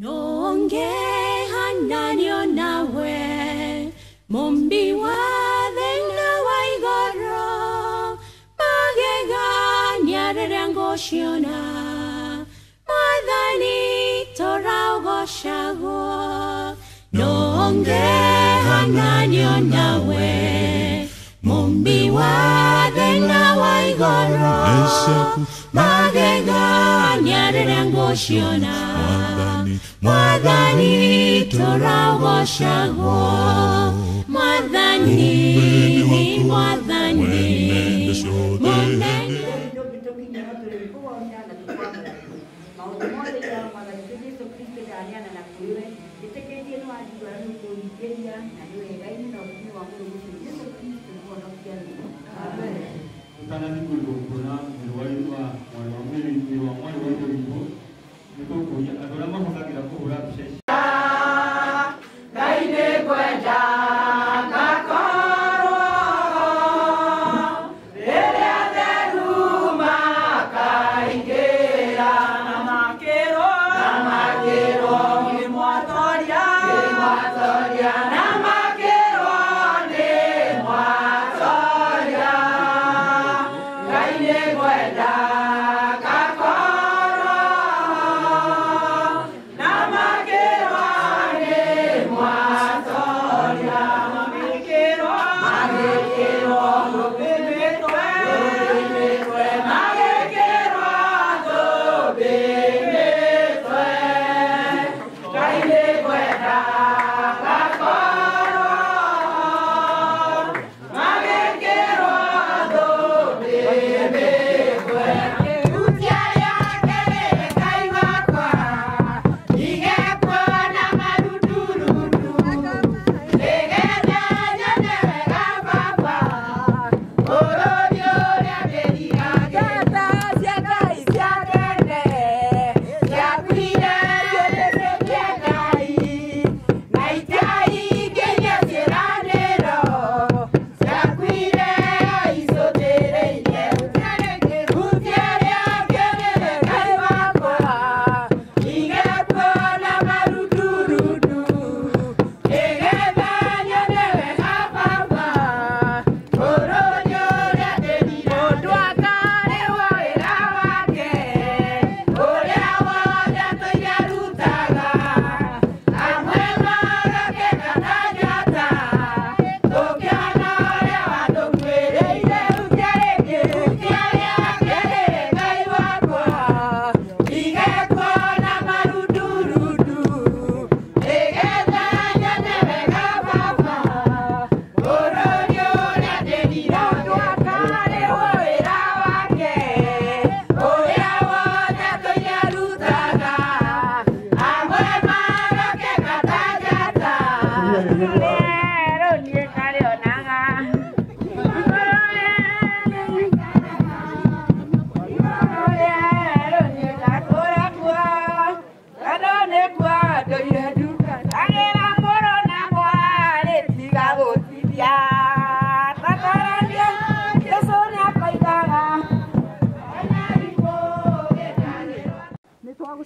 Nonge hananyo nawe Mombi wa denga wa igoro Magega nyarerango shiona Madani torao goshago Nonge hananyo nawe Mombi wa denga wa igoro Magega nyarerango shiona Madani torao goshago Madani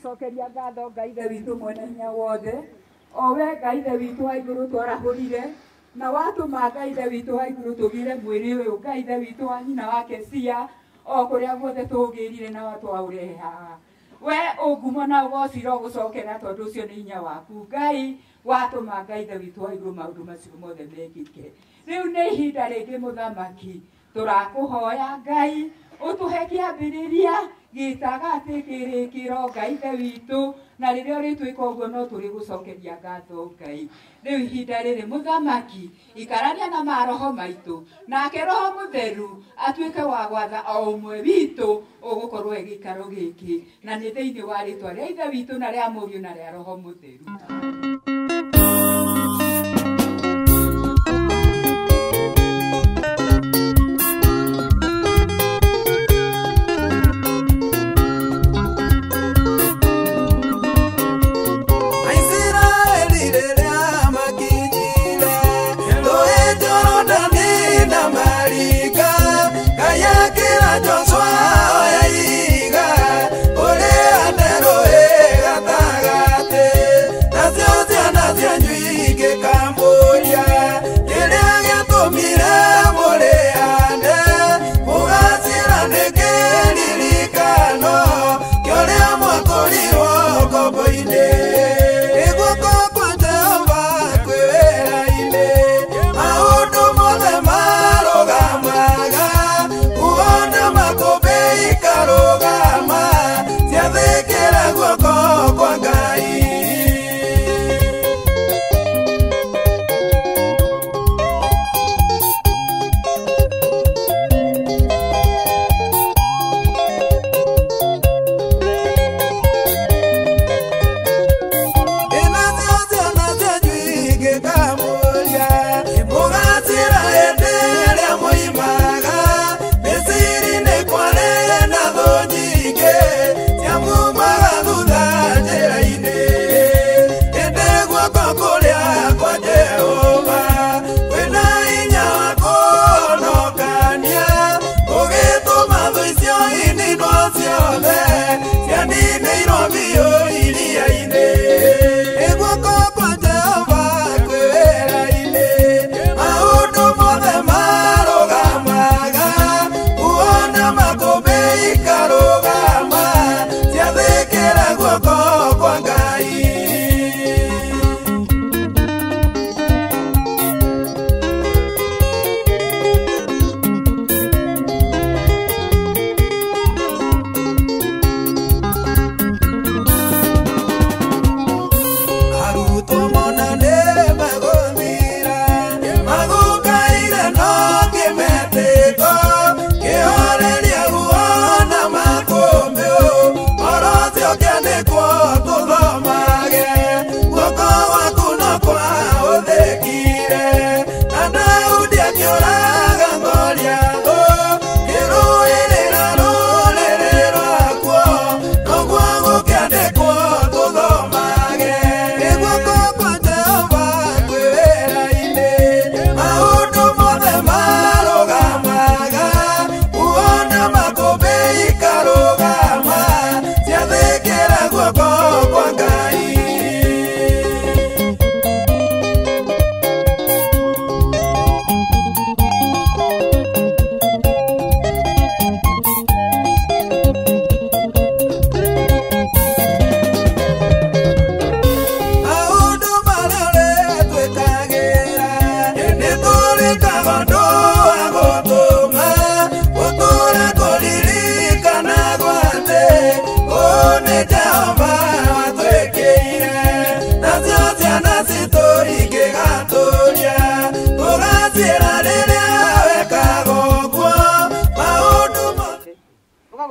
Sokeria ngatho Ngai ithe witũ mwene hinya wothe o we Ngai ithe witũ wa igũrũ twarahũrire na watũma Ngai ithe witũ wa igũrũ tũgĩre mwĩrĩ ũyũ Ngai ithe witũ wa nyina wake Cia o kũrĩa guothe tũgĩrire na watwaũrehe haha we ũngumo na ũgocira ũgũcokera tondũ ũcio nĩ hinya waku Ngai watũma Ngai ithe witũ wa igũrũ maũndũ macio mothe mekĩke rĩu nĩ ihinda rĩngĩ mũthamaki tũrakũhoya Ngai ũtũhe kĩambĩrĩria gĩtagati kĩrĩkĩro Ngai ithe witũ na rĩrĩa ũrĩtwĩka ũguo no tũrĩgũcokeria ngatho Ngai rĩu ihinda rĩrĩ mũthamaki ikarania na maroho maitũ nake Roho Mũtheru atuĩke wa gwatha o ũmwe witũ ũgũkorwo gĩikaro gĩkĩ na nĩ thĩinĩ wa rĩtwa rĩa ithe witũ na rĩa Mũriũ na rĩa Roho Mũtheru. Joshua, oya iga, ole anero ega tagate.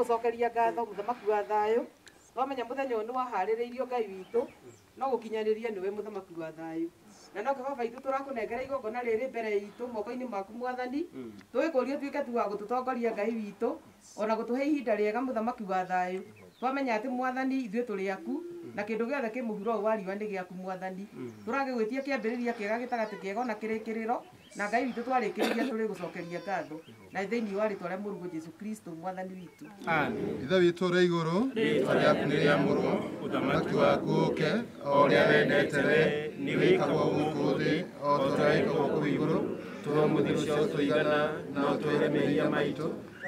gucokeria ngatho muthamaki wa thayo twamenya muthenya ni wahaririirio Ngai witu no gukinyaniria niwe muthamaki wa thayo na no baba itu turakunengera igongona riri mbere itu moko-ini maku mwathani twikurio tuike tu wa gututongoria Ngai witu ona gutuhe ihinda riega muthamaki wa thayo twamenya ati mwathani ithuĩ tũrĩ aku na kĩndũ gĩothe kĩ mũhuro wa riũa nĩ gĩaku mwathani tũragĩgwĩtia kĩambĩrĩria kĩega gĩtagatĩ kĩega na kĩrĩkĩrĩro na Ngai witũ twarĩkĩrĩria tũrĩ gũcokeria ngatho na thĩinĩ wa rĩtwa rĩa mũrungu Jesũ Kristo mwathani witũ amen. Ithe witũ ũrĩ igũrũ rĩĩtwa rĩaku nĩ rĩamũrwo ũthamaki waku ũũke o ũrĩa wendete we nĩ wĩkagwo gũkũ thĩ o ta ũrĩa wĩkagwo kũu igũrũ tũhe mũthĩ ũcio ũtũigana na ũtwĩre mehia maitũ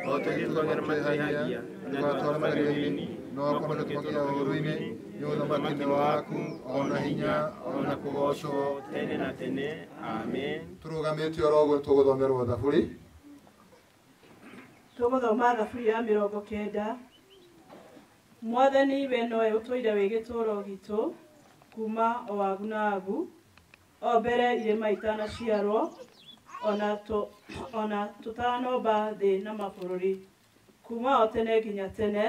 o ta ũrĩa twĩhagia na ndũgatware magerio-inĩ no ũkomere tũkĩra ũũru-inĩ nĩ ũthamaki waku ona hinya ona kũgocwo tene na tene amen. Tũrũgamĩte oro ũguo tũgũthomerwo thaburi tũgũthoma thaburi ya 90. Mwathani we nowe ũtũire wĩ gĩtũũro gitũ kuma o wagu na agu o mbere irĩma itanaciarwo ona tũtanomba thĩ na mabũrũri kuma o tene nginya tene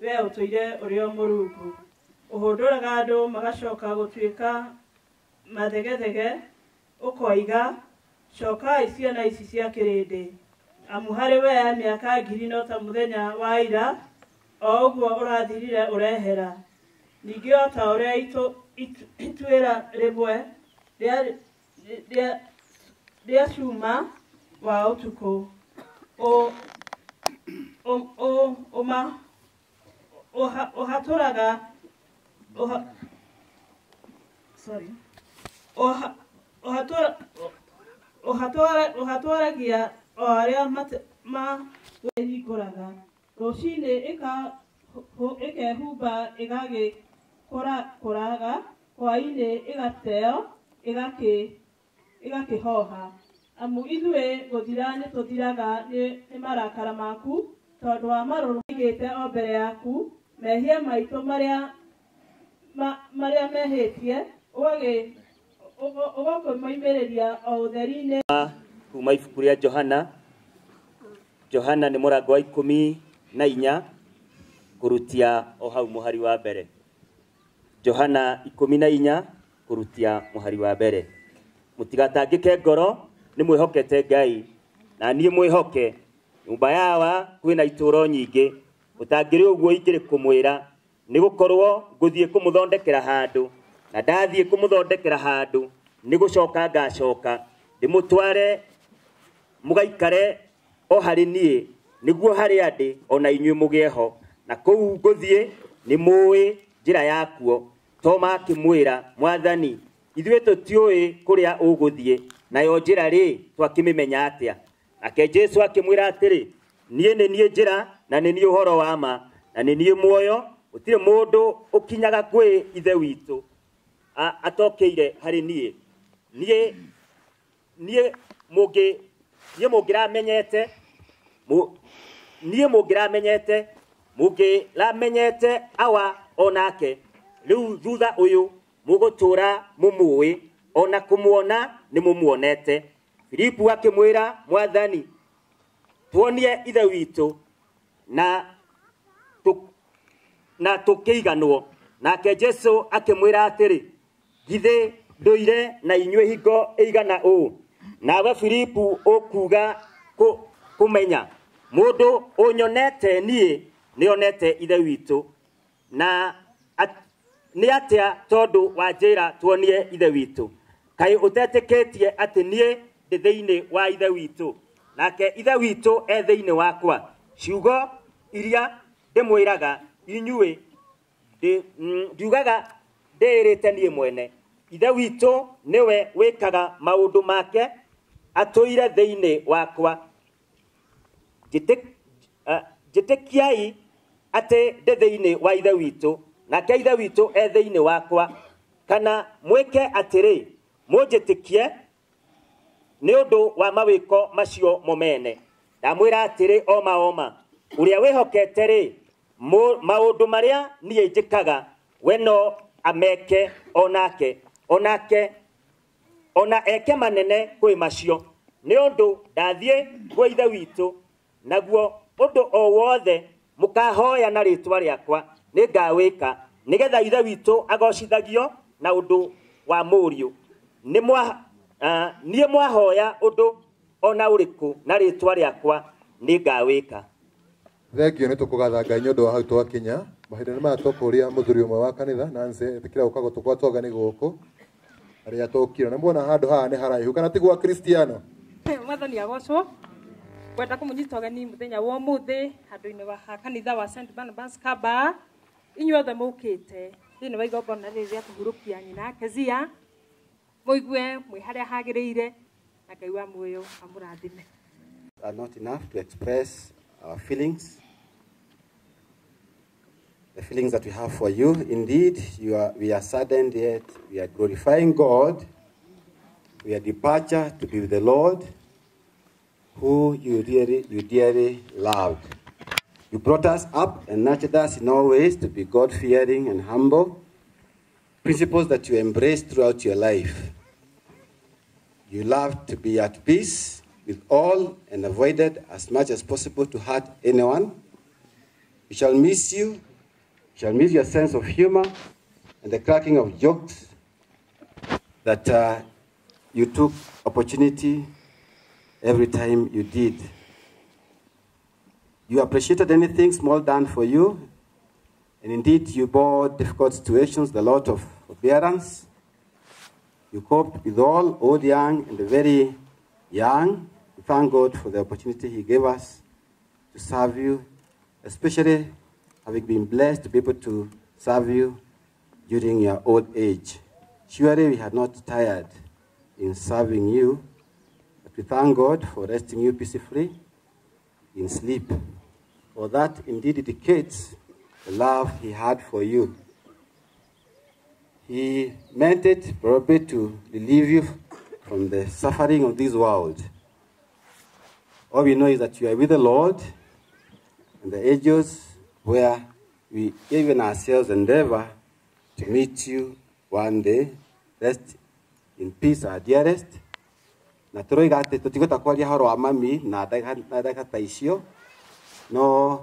we ũtũire ũrĩ o Mũrungu ũhũndũraga andũ magacoka gũtuĩka mathegethege ũkoiga cokai ciana ici cia kĩrĩndĩ amu harĩ we mĩaka 1000 no ta mũthenya wa ira o ũguo ũrathirire ũrehera ningĩ o ta ũrĩa ituĩra rĩmwe rĩa cuma wa ũtukũ ũhatwaragia o arĩa mahingũraga rũcinĩ ĩkehumba kũraga hwaĩ-inĩ ĩgateo ĩgakĩhoha. Amu ithuĩ gũthira nĩ tũthiraga nĩ marakara maku tondũ wa marũrũ maigĩte o mbere yaku, mehia maitũ marĩa mehĩtie ũgakĩmoimĩrĩria o ũtheri-inĩ. Kuma ibuku rĩa Johana nĩ mũrango wa 14 kũrutia o hau mũhari wa mbere. Johana 14 kũrutia mũhari wa mbere. Mũtigatangĩke ngoro, nĩ mwĩhokete Ngai na niĩ mwĩhoke. Nyũmba yawa kwĩna itũũro nyingĩ, ũtangĩrĩ ũguo ingĩrĩ kũmwĩra, nĩ gũkorwo ngũthiĩ kũmũthondekera handũ, na ndathiĩ kũmũthondekera handũ nĩ gũcoka ngacoka ndĩmũtware mũgaikare o harĩ niĩ, nĩguo harĩa ndĩ ona inyuĩ mũgĩe ho, na kũu ngũthiĩ nĩ mũĩ njĩra yakuo. Toma akĩmwĩra, Mwathani, ithuĩ tũtiũĩ kũrĩa ũgũthiĩ, nayo njĩra rĩ twakĩmĩmenya atĩa? Nake Jesu akĩmwĩra atĩrĩ, niĩ nĩ niĩ njĩra na nĩ niĩ ũhoro wa ma na nĩ niĩ muoyo, gũtirĩ mũndũ ũkinyaga kwĩ ithe witũ atokeire harĩ niĩ. Niĩ mũngĩramenyete awa onake, rĩu thutha ũyũ mũgũtũũra mũmũĩ, ona kũmuona nĩ mũmuonete. Filipu akĩmwĩra, Mwathani, tuonie ithe witũ na tũkĩiganwo. Nake Jesu akĩmwĩra atĩrĩ, githĩ ndũire na inyuĩ hingo ĩigana ũũ? Nawe Filipu ũkuga kũmenya, mũndũ ũnyonete niĩ nĩonete ithe witũ, na nĩ atĩa tondũ wanjĩra tuonie ithe witũ? Kaĩ ũtetĩkĩtie atĩ niĩ ndĩ thĩinĩ wa ithe witũ, nake ithe witũ e thĩinĩ wakwa? Ciugo iria ndĩmwĩraga inyuĩ ndiugaga ndĩĩrĩte niĩ mwene. Ithe witũ nĩwe wĩkaga maũndũ make atũire thĩinĩ wakwa. Njĩtĩkiai atĩ ndĩ thĩinĩ wa ithe witũ, nake ithe witũ e thĩinĩ wakwa, kana mwĩke atĩrĩ, mũnjĩtĩkie nĩ ũndũ wa mawĩko macio momene. Ndamwĩra atĩrĩ, oma ũrĩa wĩhokete rĩ, maũndũ marĩa niĩ njĩkaga we no ameke ona eke manene kwĩ macio, nĩ ũndũ ndathiĩ kwĩ ithe witũ, naguo ũndũ o wothe mũkahoya na rĩtwa rĩakwa nĩ ngawĩka, nĩgetha ithe witũ agocithagio na ũndũ wa mũriũ. Niĩ mwahoya ũndũ ona ũrĩkũ na rĩtwa rĩakwa nĩ ngawĩka. Thengio nĩ tũkũgatha Ngai nĩ ũndũ wa hau twakinya. Mahinda nĩ matũkũria mũthuri ũmwe wa kanitha Nancy ĩtĩkĩra gũkagwo tũkwa twogani gũkũ arĩa tũkire. Nĩ muona handũ haha nĩ haraihu kana ti gwa Kristiano? Mwathani agocwo. Kwenda kũmũnyita ũgeni mũthenya wa ũmũthĩ handũ-inĩ wa kanitha wa St Barnabas Kaba. Inyuothe mũkĩte thĩinĩ wa igongona rĩrĩ rĩa kũhurũkia nyina Kezia, mũigue mwĩ harĩa hagĩrĩire na Ngai wa muoyo amũrathime. Are not enough to express our feelings, the feelings that we have for you. Indeed, we are saddened, yet we are glorifying God. We are departure to be with the Lord, who you dearly loved. You brought us up and nurtured us in all ways to be God-fearing and humble, principles that you embraced throughout your life. You loved to be at peace with all and avoided as much as possible to hurt anyone. We shall miss you. We shall miss your sense of humor and the cracking of jokes that you took opportunity every time you did. You appreciated anything small done for you, and indeed you bore difficult situations with a lot of forbearance. You coped with all, old, young, and the very young. We thank God for the opportunity He gave us to serve you, especially having been blessed to be able to serve you during your old age. Surely we had not tired in serving you, but we thank God for resting you peacefully in sleep. For that indeed indicates the love He had for you. He meant it probably to relieve you from the suffering of this world. All we know is that you are with the Lord and the angels, where we even ourselves endeavor to meet you one day. Rest in peace, our dearest. Na turoiga ati tutigota kwaria horo wa mami na daika taisio no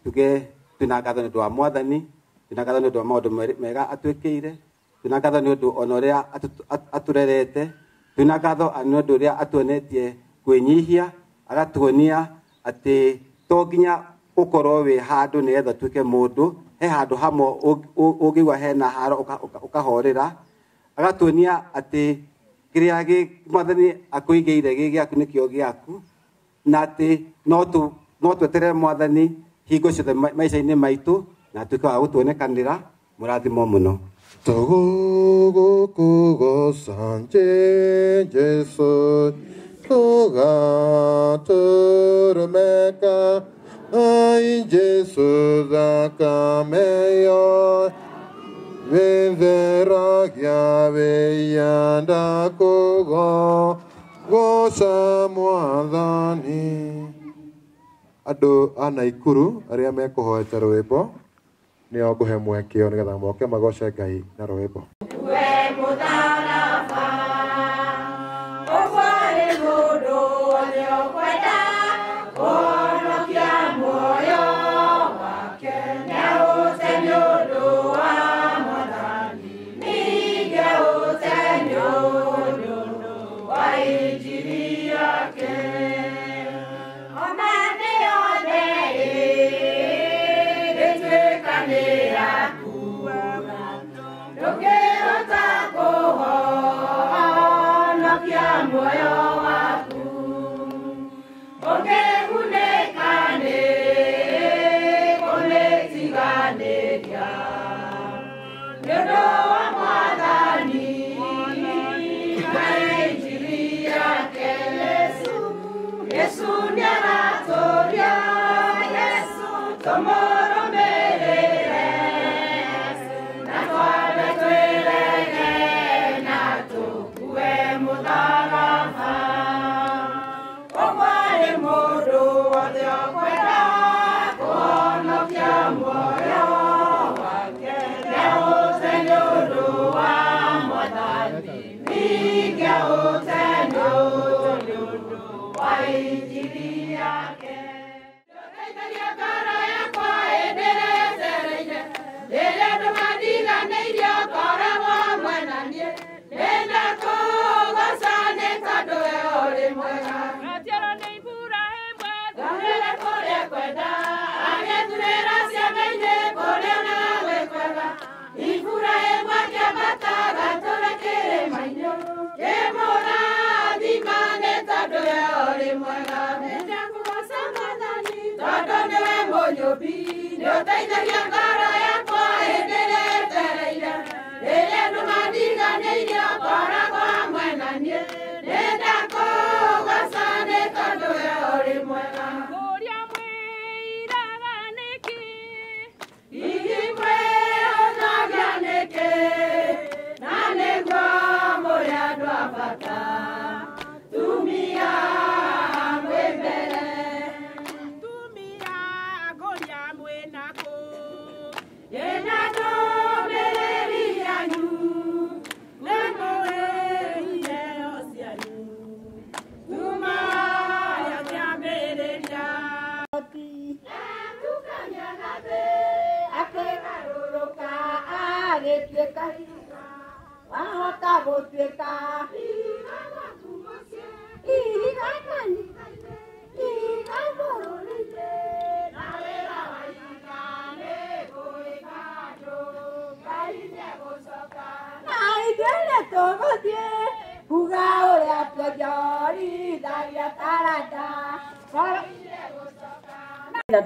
tuge tunakatha ndu wa mwathani, tunakatha ndu wa maundu mega atwikire, tunakatha ndu onoria aturerete, tunakatha ndu ria atuonetie kwinyihia, agatuonia ati to nginya ukorwo wi handu ni etha twike mundu, he handu hamwe ungigwa hena haro ukahorera, agatuonia ati kiria gi mwathani akuigeire gi giaku nikio giaku, na ati no twetere mwathani hingo ciothe maica-inĩ maitũ na atuĩke wa gũtuonekanĩra. Mũrathimo mũno. Tũgũkũgoca Jesũ, tũgatũrũmeka ai Jesũ thakameyo wetheragia wĩyanda kũgoca mwathani. Andũ a Naikuru arĩa mekũhoete rwĩmbo nĩo ngũhe mwekĩo nĩgetha moke magoce Ngai na rwĩmbo.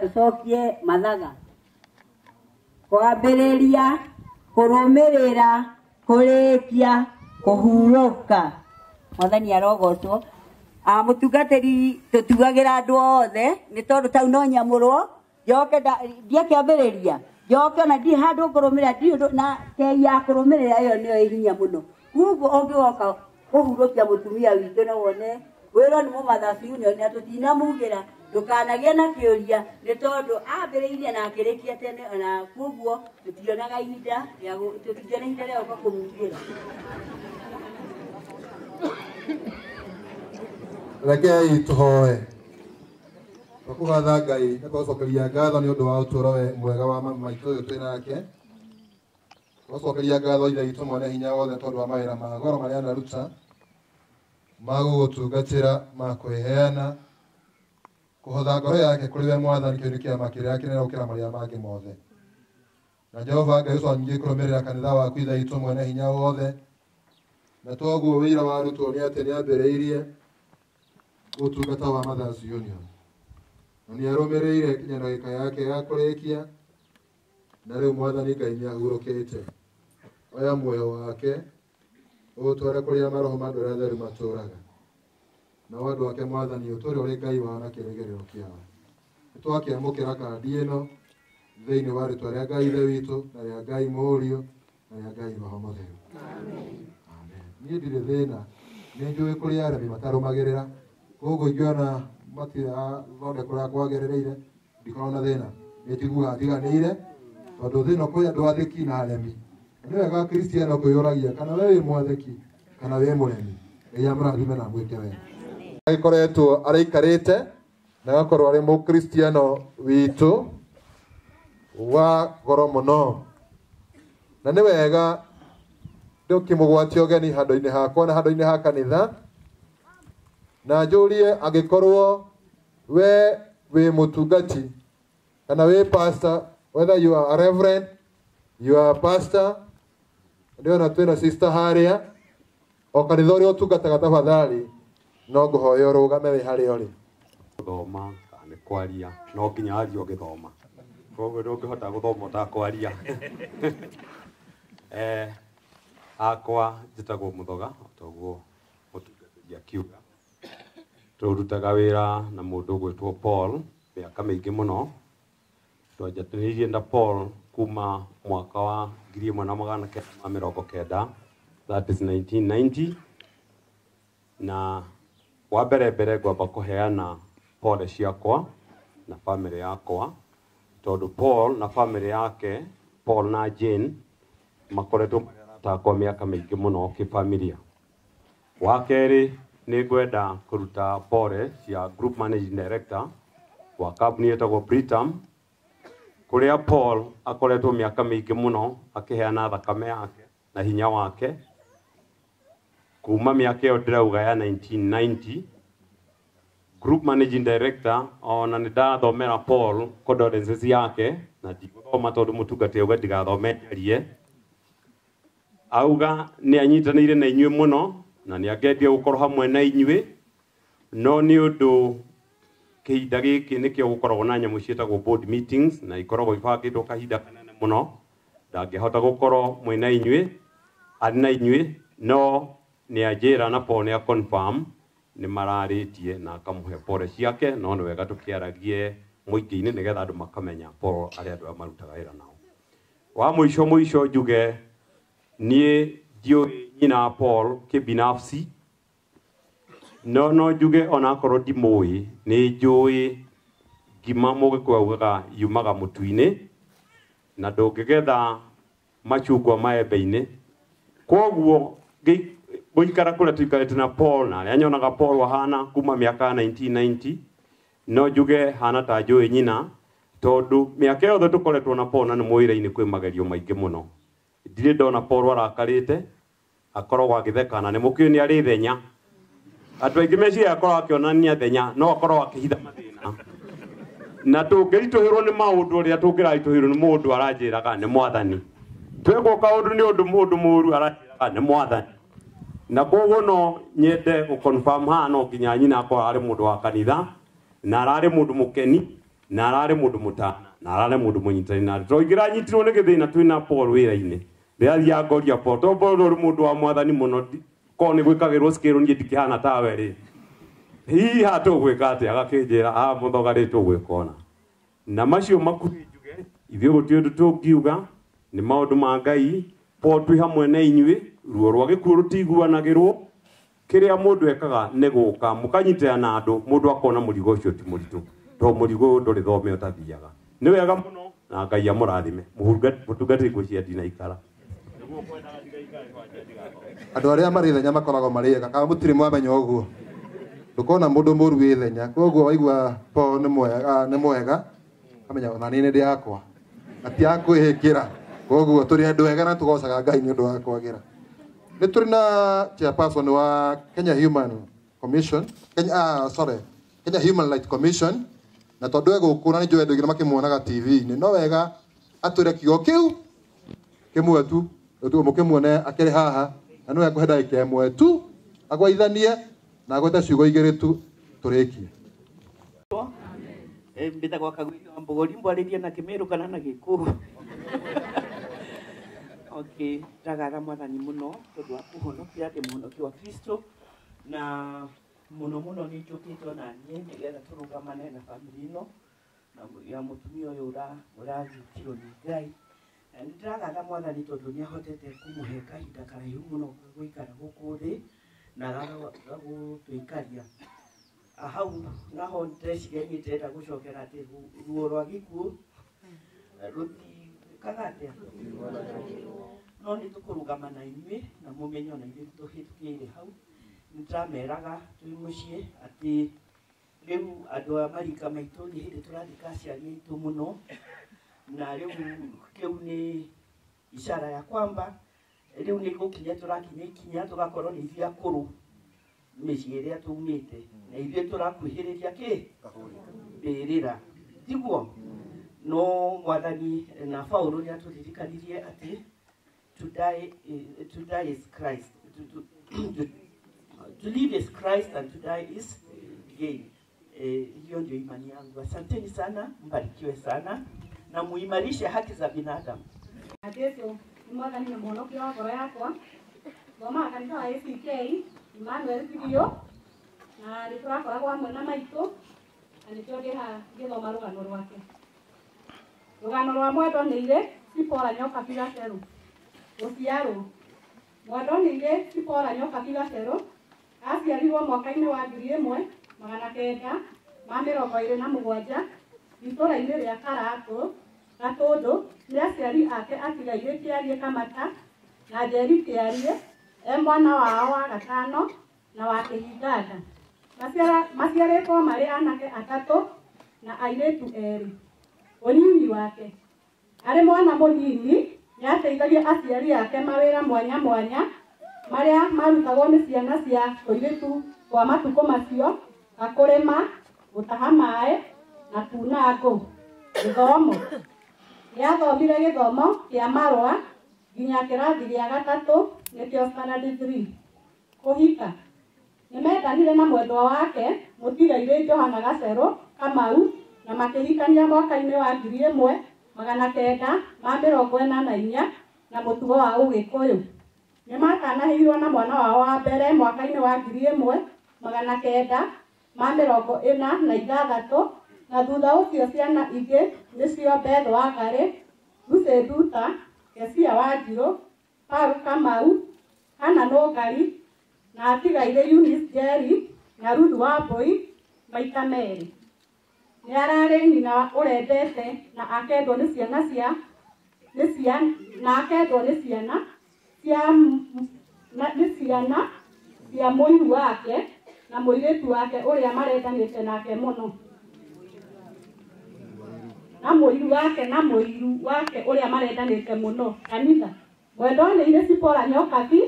Tucokie mathaga kwambĩrĩria kũrũmĩrĩra kũrĩkia kũhurũka. Mwathani arogocwo. Mũtungatĩri tũtuagĩra andũ othe nĩ tondũ tau no nyamũrwo njoke ndiakĩambĩrĩria Joke na di hado kurumira di na ke ya kurumira yo niyo ihinya muno. Kugo ongoka kuhurokia mutumia witũ na wone wĩra nĩ Mothers Union na tũtina mugira ndũkanagie na kĩũria nĩ tondũ ambĩrĩirie na akĩrĩkia tene na kuguo tũtionaga ihinda rĩa gũka kũmugĩra. Rekei tũhoe. Tũkũgatha Ngai na tũcokeria ngatho nĩ ũndũ wa ũtũũro mwega wa mama maitũ ũyũ twĩ nake. Tũcokeria ngatho Ithe witũ mwene hinya wothe tondũ wa mawĩra ma goro marĩa anaruta ma gũgũtungatĩra ma kwĩheana kũhotha ngoro yake kũrĩ we Mwathani kĩũndũ kĩama kĩrĩa kĩnene gũkĩra marĩa mangĩ mothe. Na Jehova Ngai ũcio nyingĩ kũrũmĩrĩra kanitha waku Ithe witũ mwene hinya wothe na toguo wĩra wa arutwo nĩ atĩ nĩambĩrĩirie ũtungata wa Mothers Union na nĩarũmĩrĩire kinya ndagĩka yake ya kũrĩkia na rĩu Mwathani Ngai nĩahurũkĩte. Oya muoyo wake ũtware kũrĩa maroho ma andũ arĩa atheru matũũraga na andũ ake Mwathani ũtũũre ũrĩ Ngai wao na kĩĩrĩgĩrĩro kĩao. Nĩtwakĩamũkĩra kandi ĩno thĩinĩ wa rĩĩtwa rĩa Ngai Ithe witũ na rĩa Ngai Mũriũ na rĩa Ngai Roho Mũtheru. Amen. Niĩ ndirĩ thĩna, nĩnjũĩ kũrĩ aremi matarũmagĩrĩra, koguo ingĩona matirathondeka ũrĩa kwagĩrĩire ndikorwo na thĩna, nĩnjiguaga ndiganĩire tondũ thĩna kwĩ andũ athĩki na aremi. Nĩ wega Kristiano kwĩyũragia kana we wĩ mwathĩki kana wĩ mũremi. Ngai amũrathime na mwĩke wega. Agĩkoretwo araikarĩte na agakorwo arĩ Mũkristiano witũ wa goro mũno. Na nĩ wega ndũkĩmũgwatia ũgeni handũ-inĩ hakwa na handũ-inĩ ha kanitha na njũrie angĩkorwo we wĩ mũtungati kana wĩ pastor, whether you are a reverend, you are a pastor, ndĩona twĩna sister harĩa o kanitha ũrĩa ũtungataga tafadhali no ngũhoya ũrũgame wĩ harĩa ũrĩ. Gũthoma kana kwaria no nginya arie ũgĩthoma, koguo ndũngĩhota gũthoma ũtakwaria. Akwa njĩtagwo Mũthoga, toguo mũtungatĩri akiuga. Tũrutaga wĩra na mũndũ ũgwĩtwo Paul mĩaka mĩingĩ mũno. Twanjĩrĩirie na Paul kuma mwaka wa 1990, that is 1990. Na wa mbere ngwamba kũheana pole ciakwa na family yakwa tondũ Paul na family yake, Paul na Jane makoretwo takwa mĩaka mĩingĩ mũno kĩfamilia. Wa kerĩ nĩ ngwenda kũruta pole cia group managing director wa kambuni ĩtagwo Britam, kũrĩa Paul akoretwo mĩaka mĩingĩ mũno akĩheana thakame yake na hinya wake kuma mĩaka ĩyo ndĩrauga ya 1990. Group managing director ona nĩ ndathomera Paul condolences yake na ndigũthoma tondũ mũtungatĩri auga ndigathome njarie. Auga nĩ anyitanĩire na inyuĩ mũno na nĩ angeendie gũkorwo hamwe na inyuĩ, no nĩ ũndũ kĩhinda gĩkĩ nĩkĩo gũkoragwo na nyamũ ciĩtagwo board meetings na ikoragwo ibangĩtwo kahinda kanene mũno, ndangĩhota gũkorwo mwĩ na inyuĩ arĩ na inyuĩ, no nĩ anjĩra na Paul nĩ confirm nĩ mararĩtie na akamũhe pole ciake, no nĩ wega tũkĩaragie mũingĩ-inĩ nĩgetha andũ makamenya Paul arĩa andũ arĩa marutaga wĩra nao. Wa mũico njuge niĩ ndiũĩ nyina Paul kĩbinafsi, no njuge ona akorwo ndimũĩ nĩ njũĩ ngima Mũgĩkũyũ augaga yumaga mũtu-inĩ na ndũngĩgetha macungwa maembe-inĩ. Koguo gũikara kũrĩa tũikarĩte na Paul na arĩa nyonaga Paul wahana kuma mĩaka ya 1990, no njuge hana ta njũĩ nyina tondũ mĩaka yothe tũkoretwo na Paul na nĩ mwĩra-inĩ kwĩ magerio maingĩ mũno. Ndirĩ ndona Paul arakarĩte, akoragwo agĩtheka na nĩ mũkĩũĩ nĩ arĩ thenya. Andũ aingĩ meciria akoragwo akĩonania thenya, no akoragwo akĩhitha mathĩna. Na tũngĩritũhĩrwo nĩ maũndũ ũrĩa tũngĩraritũhĩrwo nĩ mũndũ aranjĩraga nĩ Mwathani. Twĩgwo kaũndũ nĩ ũndũ mũndũ mũũru aranjĩraga nĩ Mwathani. Na koguo no nyende gũconfirm haha no nginya nyina akorwo arĩ mũndũ wa kanitha na ararĩ mũndũ mũkeni na ararĩ mũndũ mũtana na ararĩ mũndũ mũnyitani na andũ. Tũngĩranyitirwo nĩ gĩthĩna twĩna Paul wĩra-inĩ, rĩathiaga ngoria Paul tondũ Paul ũrĩ mũndũ wa Mwathani mũno, korwo nĩ gwĩkagĩrwo scale niĩ ndikĩhana tawe rĩ, hiha tũgwĩka atĩa? Agakĩnjĩra Mũthoga rĩ tũgwĩka ona. Na macio makuhĩ njuge ithuĩ gũtirĩ ũndũ tũngiuga nĩ maũndũ ma Ngai po twĩ hamwe na inyuĩ ruo rwa gĩkuũ rũtiguanagĩrwo kĩrĩa mũndũ ekaga nĩ gũka mũkanyitana andũ mũndũ akona mũrigo ũcio ti mũritũ to mũrigo ndũrĩ thome ũtathiaga nĩ wega mũno na Ngai amũrathime mũtungatĩri ngũcia ndinaikara andũ arĩa marĩ thenya makoragwo marĩ ega kana mũtirĩ mwamenya ũguo ndũkona mũndũ mũru wĩ thenya koguo waigua po nĩ mwega amenya ona nĩ ndĩ yakwa ati akwĩhĩkĩra koguo tũrĩ andũ ega na tũgocaga Ngai nĩ ũndũ wa kwagĩra nĩ tũrĩ na chairperson wa Kenya Human Commission Kenya Human Rights Commission na tondũ egũkũ na nĩ njũĩ andũ aingĩ makĩmuonaga TV-inĩ no wega atwĩre kiugo kĩu kĩmwe tu mũkĩmuone akĩrĩ haha na nĩ ekũhe ndagĩka ĩmwe tu agwaithanie na agwete ciugo igĩrĩ tu tũrĩkie mbĩtagwo Kagwĩka wa Mbũgũri mbwarĩrie na Kĩmĩrũ kana na Gĩkũyũ okay ndagatha mwathani mũno tondũ wa kũhonokia ndĩ mũhonokia wa Kristo na mũno mũno nĩ njũkĩte na niĩ nĩgetha tũrũgamane na bamĩrĩ ĩno na ya mũtumia ũyũ ũragitĩrwo nĩ Ngai na nĩ ndagatha mwathani tondũ nĩ ahotete kũmũhe kahinda karaihu mũno gũikara gũkũ thĩ na gagũtũikaria hau naho ndĩreciria nyitenda gũcokera atĩ ruo rwa gĩkuũ rũtikaga atĩa no nĩ tũkũrũgama na inyuĩ na mũmenye ona ithuĩ tũhĩtũkĩire hau nĩ ndameraga twĩ mũciĩ atĩ rĩu andũ a marika maitũ nĩ hĩndĩ tũrathika aciari aitũ mũno na rĩu kĩu nĩ ishara ya kwamba rĩu nĩ gũkinya tũrakinya ikinya tũgakorwo nĩ ithuĩ akũrũ mĩciĩ ĩrĩa tumĩte na ithuĩ tũrakuhĩrĩria kĩ mbĩrĩra tiguo no mwathani na Paulo nĩ atũririkanirie atĩ to die is Christ to live is Christ and to die is gain. Hiyo ndio imani yangu. Asanteni sana, mbarikiwe sana na muimarishe haki za binadamu. Adesso mwathani na mwonokia wa ngoro yakwa thoma kanitha wa ACK Emmanuel Kibio na nĩ tũrakoragwo hamwe na maitũ na nĩkĩo ngĩthoma rũgano rwake. Rũgano rwa Mwendonĩire Sipora Nyoka Bigacerũ. Gũciarwo Mwendonĩire Sipora Nyoka Bigacerũ aciarirwo mwaka-inĩ wa 1927 itũũra-inĩ rĩa Gatũndũ nĩ aciari ake atigaire Kĩarie Kamata na Njeri Kĩarie mwana wao wa gatano na wa Kĩhinganda. Maciarĩtwo marĩ anake atatũ na airĩtu erĩ. Ũnini wake arĩ mwana mũnini nĩ ateithagia aciari ake mawĩra mwanya mwanya marĩa marutagwo nĩ ciana cia tũirĩtu kwa matukũ macio ta kũrĩma, gũtaha maĩ na kuna ngũ. Gĩthomo nĩ athomire gĩthomo kĩa marũa nginya kĩrathi gĩa gatatũ nĩkĩo standard 3. Kũhika nĩ mendanire na mwendwa wake mũtigairĩ Johana Gacerũ Kamau na makĩhikania mwaka-inĩ wa 1944 na mũtugo wa Ũgĩkũyũ. Nĩ matanahĩirwo na mwana wao wa mbere mwaka-inĩ wa 1946 na thutha ũcio ciana ingĩ nĩcio Beth Wangari, Lucy Nduta, Kecia Wanjirũ, Paul Kamau, Hannah Nũngari na atigaire Eunice Njeri na Ruth Wambui maita merĩ. Nĩ ararĩ nyina ũrendete na akendwo nĩ ciana cia mũiru wake na mũirĩtu wake ũrĩa marendanĩte nake mũno. Kanitha Mwendonĩire Sipora Nyoka nĩ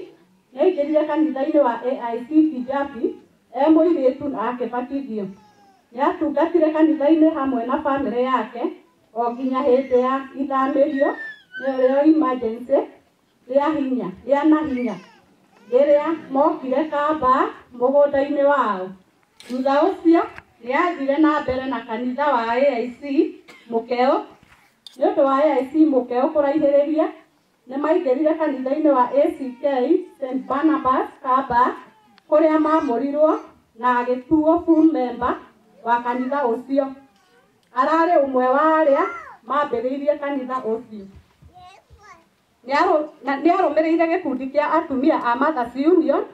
aingĩrire kanitha-inĩ wa AIC Kijabi mũirĩtu na akĩbatithio. Nĩ atungatire kanitha-inĩ hamwe na bamĩrĩ yake o nginya hĩndĩ ya ithamĩrio nĩyo emergency rĩa nahinya rĩrĩa mokire Kamba mũgũnda-inĩ wao. Thutha ũcio nĩ athire na mbere na kanitha wa AIC Mũkeo. Nĩ ũndũ wa AIC Mũkeo kũraihĩrĩria nĩ maingĩrire kanitha-inĩ wa ACK St Barnabas Kamba kũrĩa mamũrirwo na agĩtuo full member wa kanitha ũcio. Ararĩ ũmwe wa arĩa mambĩrĩirie kanitha ũcio. Nĩ arũmĩrĩire gĩkundi kĩa atumia a Mothers Union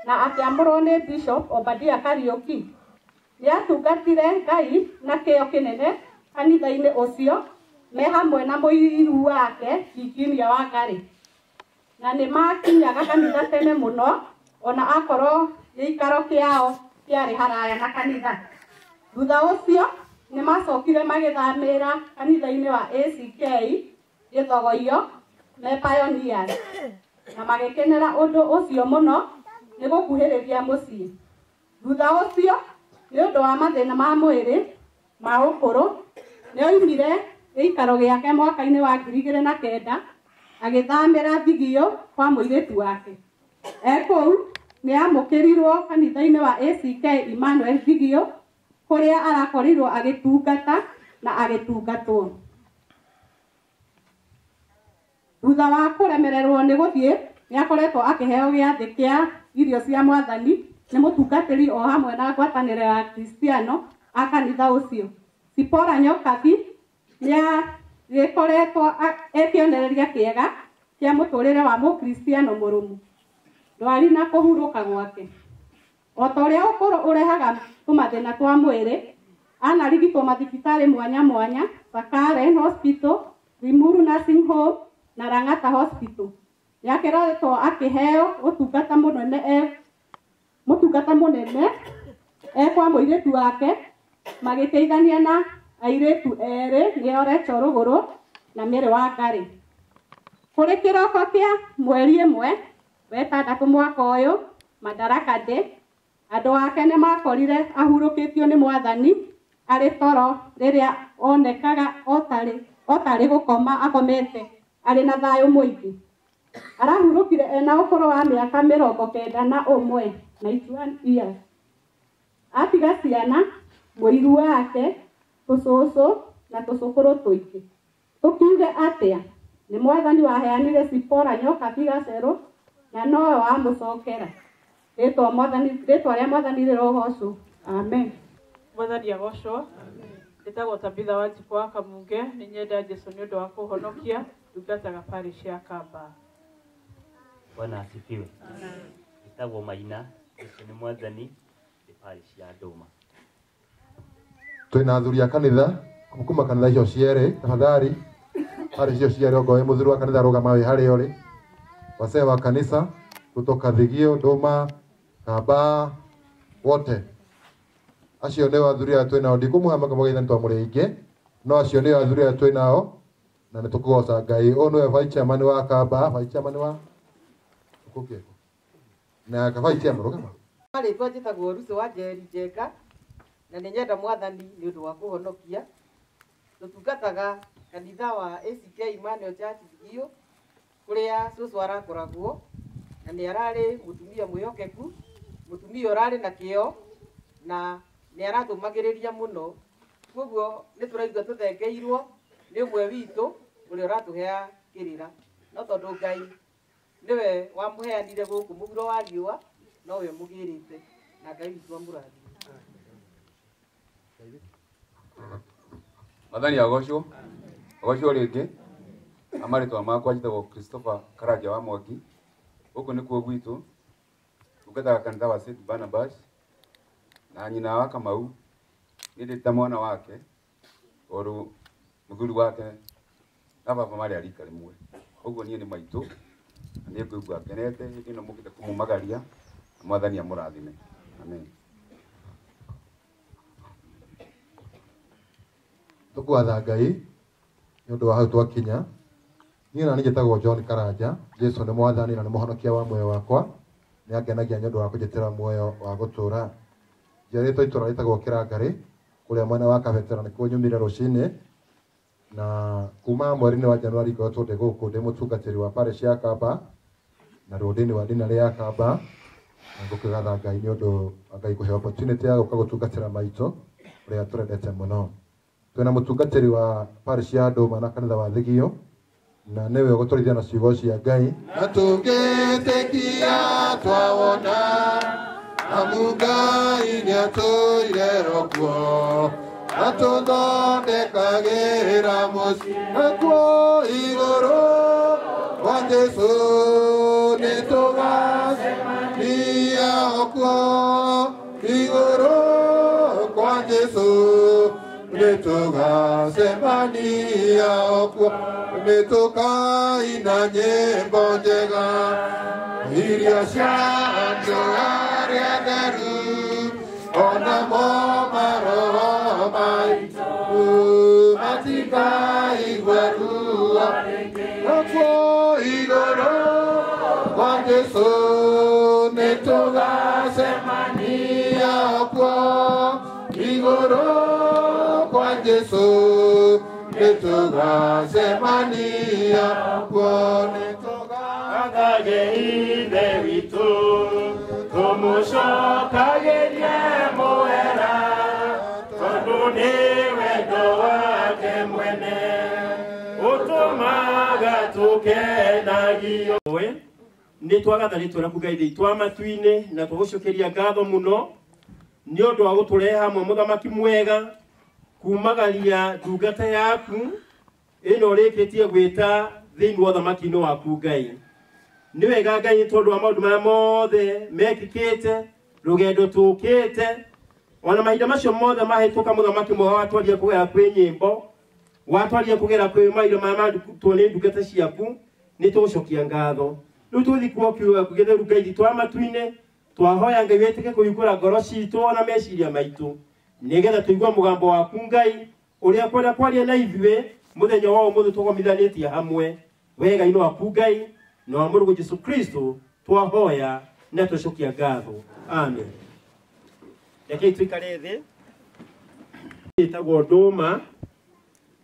na akĩamũrwo nĩ Bishop Obadia Kariuki. Nĩ atungatire Ngai na kĩyo kĩnene kanitha-inĩ ũcio me hamwe na mũiru wake Kikinia Wangari. Na nĩ makinyaga kanitha tene mũno ona akorwo gĩikaro kĩao kĩarĩ haraya na kanitha. Thutha ũcio nĩ macokire magĩthamĩra kanitha-inĩ wa ACK Gĩthogoyo me pioneers na magĩkenera ũndũ ũcio mũno nĩ gũkuhĩrĩria mũciĩ. Thutha ũcio nĩ ũndũ wa mathĩna ma mwĩrĩ ma ũkũrũ nĩ oimire gĩikaro gĩake mwaka-inĩ wa 2009 agĩthamĩra Thigio kwa mũirĩtu wake. Kũu nĩ amũkĩrirwo kanitha-inĩ wa ACK Emmanuel Thigio kũrĩa arakorirwo agĩtungata na agĩtungatwo. Thutha wa kũremererwo nĩ gũthiĩ nĩ akoretwo akĩheo gĩathĩ kĩa irio cia Mwathani nĩ mũtungatĩri o hamwe na ngwatanĩro ya Kristiano a kanitha ũcio. Sipora Nyokabi nĩ gĩkoretwo kĩonereria kĩega kĩa mũtũrĩre wa mũkristiano mũrũmu, ndwari na kũhurũka gwake. O ta ũrĩa ũkũrũ ũrehaga tũmathĩna twa mwĩrĩ, anarigitwo mathibitarĩ mwanya mwanya ta Karen Hospital, Limuru Nursing Home na Lang'ata Hospital. Nĩ akoretwo akĩheo mũtungata mũnene kwa mũirĩtu wake magĩteithania na airĩtu erĩ nĩo Rachel Rũgũrũ na Mary Wangari. Kũrĩ kĩroko kĩa mweri 1 wetandatũ mwaka ũyũ Madaraka Day, andũ ake nĩ makorire ahurũkĩtio nĩ Mwathani arĩ toro rĩrĩa onekaga otarĩ gũkoma akomete arĩ na thayũ mũingĩ. Arahurũkire ena ũkũrũ wa mĩaka 91 na 91 years. Atiga ciana, mũiru wake, tũcũcũ na tũcũkũrũ tũingĩ. Tukiuge atĩa? Nĩ Mwathani waheanire Sipora Nyokabi Gacerũ na nowe wamũcokera. Rĩtwa rĩa Mwathani rĩrogocwo. Amen. Mwathani agocwo. Ndĩtagwo Tabitha Wanjikũ wa Kamunge, nĩ nyenda Jesũ nĩ ũndũ wa kũhonokia, ndungataga parish ya Kamba. Bwana asifiwe. Ndĩtagwo Maina, Jesũ nĩ Mwathani, parish ya Ndũma. Twĩna athuri a kanitha kuma kanitha icio cierĩ, tafadhali parish icio cierĩ ongoe mũthuri wa kanitha rũgama wĩ harĩa ũrĩ. Wasee wa kanisa kutoka Thigio, Ndũma, Kamba wote. Acio nĩ athuri a twĩnao, ndikũmũhama kamũgeitha nĩ twamũrĩ aingĩ, no acio nĩ athuri a twĩnao na nĩ tũkũgoca Ngai. Ũyũ nĩwe vice chairman wa Kamba, vice chairman wa Kũkĩeko na vice chairman rũgama. Rĩtwa njĩtagwo Rucio wa Njeri Njenga na nĩ nyenda Mwathani nĩ ũndũ wa kũhonokia. Tũtungataga kanitha wa ACK Emmanuel Church Thigio kũrĩa cũcũ arakoragwo na nĩ ararĩ mũtumia mwĩhokeku, mũtumia ũrarĩ na kĩo na nĩ aratũmagĩrĩria mũno. Koguo nĩ tũraigua tũthengeirwo nĩ ũmwe witũ ũrĩa ũratũhea kĩrĩra, no tondũ Ngai nĩwe wamũheanire gũkũ mũhuro wa riũa nowe mũgĩrĩte na Ngai witũ amũrathime. Mwathani agocwo. Agocwo rĩngĩ. Amarĩtwa makwa njĩtagwo Christopher Karanja wa Mwangi. Gũkũ nĩkuo gwitũ. Tungataga kanitha wa St. Barnabas na nyina wa Kamau nĩ ndĩta mwana wake tondũ mũthuri wake na baba marĩ arika rĩmwe. Ũguo niĩ nĩ maitũ na nĩ ngũigua ngenete hĩndĩ ĩno mũkĩte kũmũmagaria. Mwathani amũrathime. Amen. Tũkwatha Ngai nĩ ũndũ wa hau twakinya. Niĩ na niĩ njĩtagwo John Karanja. Jesũ nĩ Mwathani na nĩ mũhonokia wa muoyo wakwa. Nĩ angenagia nĩ ũndũ wa kũnjĩtĩra muoyo wa gũtũũra. Njiarĩtwo itũũra rĩtagwo Kĩrangarĩ kũrĩa mwena wa Kabetera nĩkuo nyumire rũcinĩ, na kuma mweri-inĩ wa Januari ngoretwo ndĩ gũkũ ndĩ mũtungatĩri wa parish ya Kamba na rũndĩ-inĩ wa dinarĩ ya Kamba, na ngũkĩgatha Ngai nĩ ũndũ wa Ngai kũhe opportunity ya gũka gũtungatĩra maitũ ũrĩa tũrendete mũno. Twĩna mũtungatĩri wa parish ya Ndũma na kanitha wa Thigio na nĩwe ũgũtũrithia na ciugo cia Ngai. Na tũngĩtĩkia twawona amu Ngai nĩatũire rokuo atũthondekagĩra mũciĩ nakuo igũrũ kwa Jesũ nĩtũgacemania okuo igũrũ kwa Jesũ nĩtũgacemania okuo nĩtũkaina nyĩmbo njega iria cia andũ arĩa atheru onamo maroho maitũ matikaigua ruo nakuo igũrũ kwa Jesũ nĩtũgacemania okuo igũrũ kwa Jesũ nĩtũgacemania okuo nĩtũgathage ithe witũ tũmũcokagĩrie mũhera tondũ nĩ wendo wake mwene ũtũmaga tũkenagio nĩ twagathanĩtwo na kuga ithe itũ amatu-inĩ na tũgũcokeria ngatho mũno nĩ ũndũ wa gũtũrehe hamwe mũthamaki mwega kumagaria ndungata yaku ĩno ũrĩkĩtie gwĩta thĩinĩ wa ũthamaki-inĩ waku Ngai. Nĩ wega Ngai tondũ wa maũndũ marĩa mothe mekĩkĩte rũgendo tũkĩte ona mahinda macio mothe mahĩtũka mũthamaki mwega watwarire kũgera kwĩ nyĩmbo watwarire kũgera kwĩ mahinda marĩa marutwo nĩ ndungata ciaku nĩ tũgũcokia ngatho. Rĩu tũgĩthiĩ kuo kiuga kũgetheru Ngai itũ amatu-inĩ twahoya Ngai wĩtĩke kũhingũra ngoro citũ ona meciria maitũ nĩgetha tũigue mũgambo waku Ngai ũrĩa kwenda kwaria na ithuĩ mũthenya wa ũmũthĩ tũgomithanĩtie hamwe wega-inĩ waku Ngai na wa mũrũgũ Jesũ Kristo twahoya na tũcokia ngatho. Amen. Rekei tuikare thĩ. Ĩtagwo Ndũma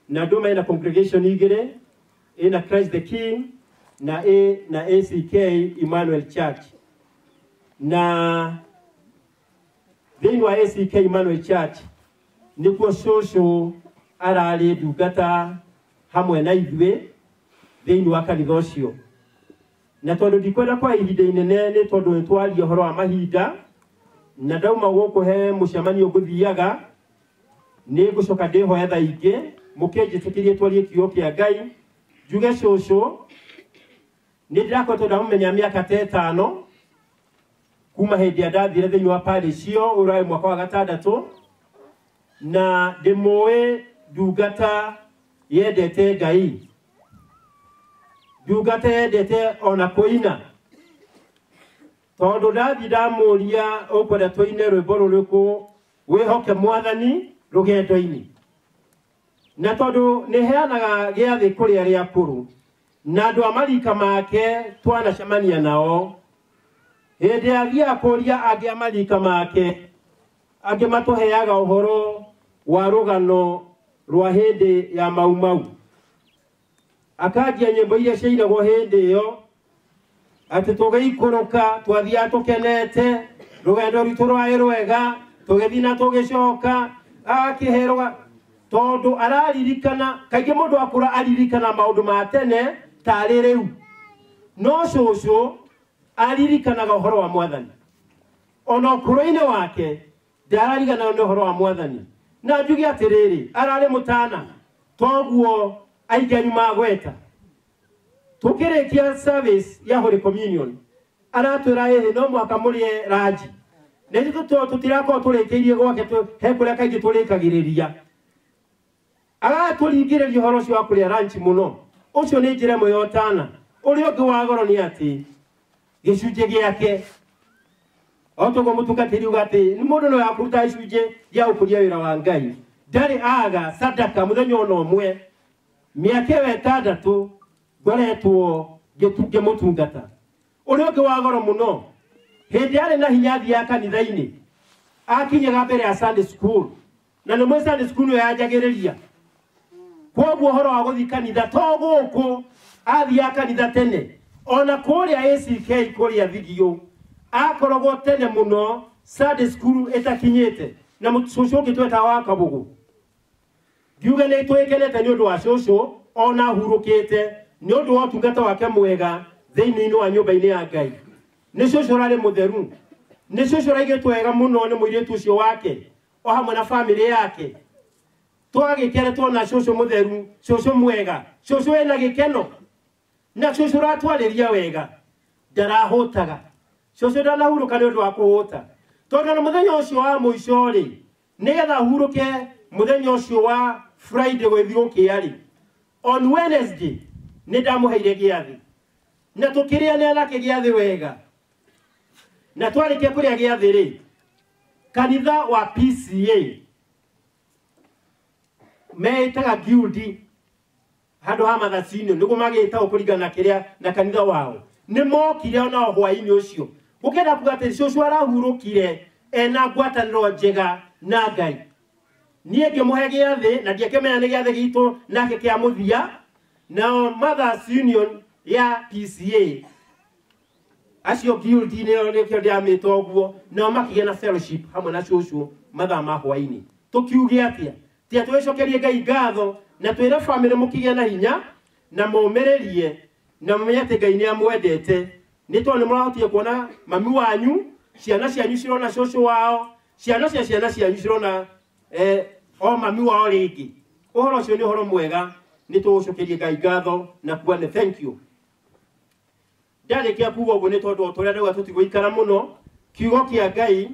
na Ndũma ĩna congregation igĩrĩ, ĩna Christ the King na ACK Emmanuel Church. Na thĩinĩ wa ACK Emmanuel Church nĩkuo cũcũ ararĩ ndungata hamwe na ithuĩ thĩinĩ wa kanitha ũcio. Na tondũ ndikwenda kwa ihinda inene nĩ tondũ nĩtwaria ũhoro wa mahinda na ndauma gũkũ he mũcemanio ngũthiaga nĩ ngũcoka ndĩhoya thaa ingĩ mũkĩnjĩtĩkĩrie twarie kiugo kĩa Ngai njuge cũcũ nĩ ndĩrakoretwo ndamũmenya mĩaka ta 5 kuma hĩndĩ ĩrĩa ndathire thĩinĩ wa parish ĩyo ũrarĩ mwaka wa 6 na ndĩmũĩ ndungata yendete Ngai, ndungata yendete ona kũina tondũ ndathi ndamũria ũkwenda tũine rwĩmbo rũrĩkũ wĩhoke Mwathani rũgendo-inĩ na tondũ nĩ heanaga gĩathĩ kũrĩ arĩa akũrũ na andũ a marika make twanacemania nao hĩndĩ athiaga kũria angĩ a marika make angĩ matũheaga ũhoro wa rũgano rwa hĩndĩ ya Mau akanjia nyĩmbo iria ciainagwo hĩndĩ ĩyo atĩ tũgĩikũrũka twathiaga tũkenete rũgendo rwitũ rwarĩ rwega tũgĩthiĩ na tũgĩcoka akĩherũga tondũ araririkana kaingĩ mũndũ akũra aririkana maũndũ ma tene tarĩ rĩu no cũcũ aririkanaga ũhoro wa Mwathani ona ũkũrũ-inĩ wake ndararigana na ũhoro wa Mwathani na njuge atĩrĩrĩ ararĩ mũtana toguo aingĩ anyu magweta tukĩrĩkia service ya Holy Communion aratwĩra ĩhĩ no mwaka mũrĩe ranji na ithuĩ tũtirakorwo tũrĩkĩirie gwake he kũrĩa kaingĩ tũrĩkagĩrĩria agatũringĩrĩria ũhoro ũcio wa kũrĩa ranji mũno ũcio nĩ njĩra ĩmwe ya ũtana. Ũrĩa ũngĩ wa goro nĩ atĩ gĩcunjĩ gĩake otũguo mũtungatĩri uga atĩ nĩ mũndũ no yakũruta gĩcunjĩ gĩa gũkũria wĩra wa Ngai ndarĩ aga sadaka mũthenya ona ũmwe mĩaka ĩyo 6 ngoretwo ngĩmũtungata. Ũrĩa ũngĩ wa goro mũno hĩndĩ arĩ na hinya athiaga kanitha-inĩ akinyaga mbere ya Sunday school na nĩ mwĩ Sunday school nĩyo yanjagĩrĩria kwoguo ũhoro wa gũthiĩ kanitha to gũkũ athiaga kanitha tene ona kũrĩa ACK kũrĩa video akoragwo tene mũno Sunday school ĩtakinyĩte na cũcũ ũngĩ twetaga wa Kabũgũ ngiuga nĩ twĩkenete nĩ ũndũ wa cũcũ ona hurũkĩte nĩ ũndũ wa ũtungata wake mwega thĩinĩ wa nyũmba-inĩ ya Ngai. Nĩ cũcũ ũrarĩ mũtheru, nĩ cũcũ ũraigĩtwo wega mũno nĩ mũirĩtu ũcio wake o hamwe na bamĩrĩ yake twagikere twona cũcũ mũtheru, cũcũ mwega, cũcũ ena gĩkeno, na cũcũ ratwarĩria wega, ndarahũtaga. Cũcũ ndanahurũka nĩ ũndũ wa kũhũta, tondũ na mũthenya ũcio wa mũico rĩ, nĩgetha hurũke mũthenya ũcio wa Friday gwĩthiũkia rĩ, on Wednesday nĩ ndamũheire gĩathĩ, na tũkĩrĩanĩra nake gĩathĩ wega, na twarĩkia kũrĩa gĩathĩ rĩ, kanitha wa PCA meitaga guild handũ ha mathacinio nĩguo magĩtagwo kũringana kĩrĩa na kanitha wao, nĩ mokire onao hwaĩ-inĩ ũcio gũkĩenda kuga atĩ cũcũ arahurũkire ena ngwatanĩro njega na Ngai. Niĩ ngĩmũhe gĩathĩ na ndiakĩmenya nĩ gĩathĩ gitũ nake kĩa mũthia, nao Mothers Union ya PCA acio guild nĩkĩo ndĩamĩte ũguo, nao makĩgĩa na fellowship hamwe na cũcũ mathaa ma hwaĩ-inĩ. Tũkiuge atĩa? Tia twĩcokerie Ngai ngatho na twĩre famĩlĩ mũkĩgĩa na hinya na mũmĩrĩrie na mũmenye atĩ Ngai nĩ amwendete, nĩ tondũ nĩ mũrahotire kuona mami wanyu, ciana cianyu cirona cũcũ wao, ciana cia ciana cianyu cirona o mami wao rĩngĩ. Ũhoro ũcio nĩ ũhoro mwega, nĩ tũgũcokerie Ngai ngatho na kuga nĩ thank you. Ndarĩkia kuga ũguo nĩ tondũ tũrĩa ndauga tũtigũikara mũno, kiugo kĩa Ngai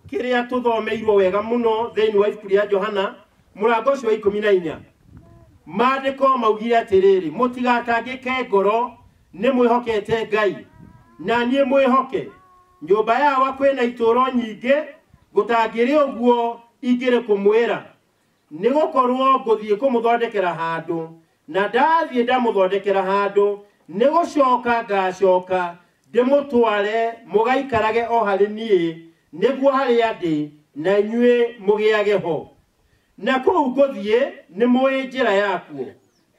kĩrĩa tũthomeirwo wega mũno thĩinĩ wa ibuku rĩa Johana mũrango ũcio wa 14. Maandĩko maugire atĩrĩrĩ, mũtigatangĩke ngoro, nĩ mwĩhokete Ngai na niĩ mwĩhoke. Nyũmba yawa kwĩna itũũro nyingĩ, gũtangĩrĩ ũguo ingĩrĩ kũmwĩra, nĩ gũkorwo ngũthiĩ kũmũthondekera handũ, na ndathiĩ ndamũthondekera handũ, nĩ gũcoka ngacoka ndĩmũtware mũgaikarage o harĩ niĩ, nĩguo harĩa ndĩ na inyuĩ mũgĩage ho. Na kũu ngũthiĩ nĩ mũĩ njĩra yakuo.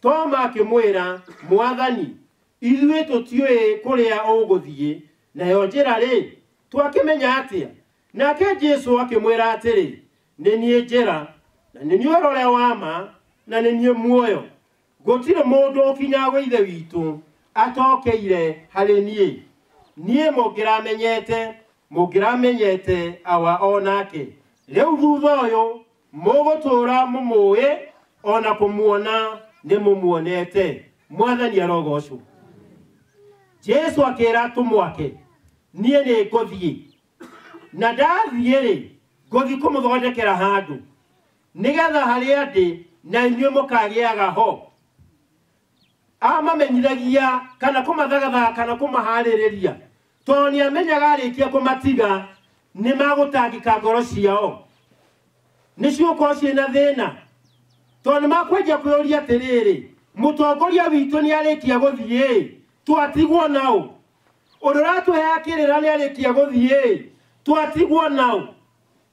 Toma akĩmwĩra, Mwathani, ithuĩ tũtiũĩ kũrĩa ũgũthiĩ, nayo njĩra rĩ, twakĩmenya atĩa? Nake Jesũ akĩmwĩra atĩrĩ, nĩ niĩ njĩra, na nĩ niĩ ũhoro ũrĩa wa ma, na nĩ niĩ muoyo. Gũtirĩ mũndũ ũkinyaga gwĩ Ithe witũ atokeire harĩ niĩ. Niĩ mũngĩramenyete awa o nake. Rĩu thutha ũyũ mũgũtũũra mũmũĩ, ona kũmuona nĩ mũmuonete. Mwathani arogocwo. Jesũ akĩra atũmwo ake, niĩ nĩ ngũthiĩ, na ndathiĩ rĩ, ngũthiĩ kũmũthondekera handũ, nĩgetha harĩa ndĩ na inyuĩ mũkagĩaga ho. Amamenyithagia kana kũmathagathaga kana kũmaharĩrĩria, tondũ nĩ amenyaga arĩkia kũmatiga nĩ magũtangĩka ngoro ciao, nĩcigũkorwo ciĩna thĩna, tondũ nĩ makwenja kwĩyũria atĩrĩrĩ, mũtongoria witũ nĩ arĩkia gũthiĩ, twatigwo naũ? Ũndũ ũratũheaga kĩrĩra nĩ arĩkia gũthiĩ, twatigwo naũ?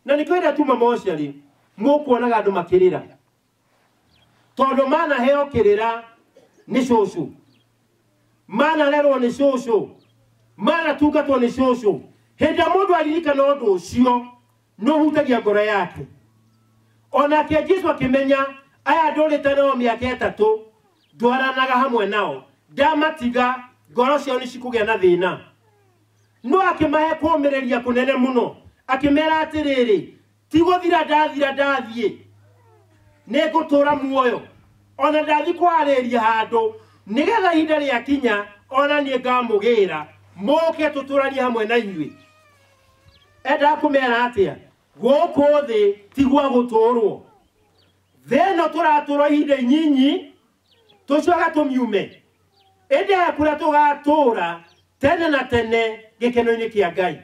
Na nĩ kwenda tuma mocarĩ mũkuonaga andũ makĩrĩra, tondũ manaheo kĩrĩra nĩ cũcũ, manarerwo nĩ cũcũ, manatungatwo nĩ cũcũ. Hĩndĩ ĩrĩa mũndũ aririkana ũndũ ũcio nĩ ũhutagia ngoro yake. Onake Jesũ akĩmenya aya ndũrĩte nao mĩaka ĩtatũ, ndwaranaga hamwe nao, ndamatiga ngoro ciao nĩ cikũgĩa na thĩna. No akĩmahe kũũmĩrĩria kũnene mũno, akĩmera atĩrĩrĩ, ti gũthira ndathiĩ, nĩ ngũtũũra muoyo, ona ndathiĩ kũharĩria handũ, nĩgetha ihinda rĩakinya ona niĩ ngamũgĩra, mũke tũtũũranie hamwe na inyuĩ. Endaga kũmera atĩa? Gũkũ thĩ ti gwa gũtũũrwo. Thĩ ĩno tũratũũra ihinda inyinyi, tũcoka tũmiume. Ĩndĩ kũrĩa tũgatũũra tene na tene gĩkeno-inĩ kĩa Ngai.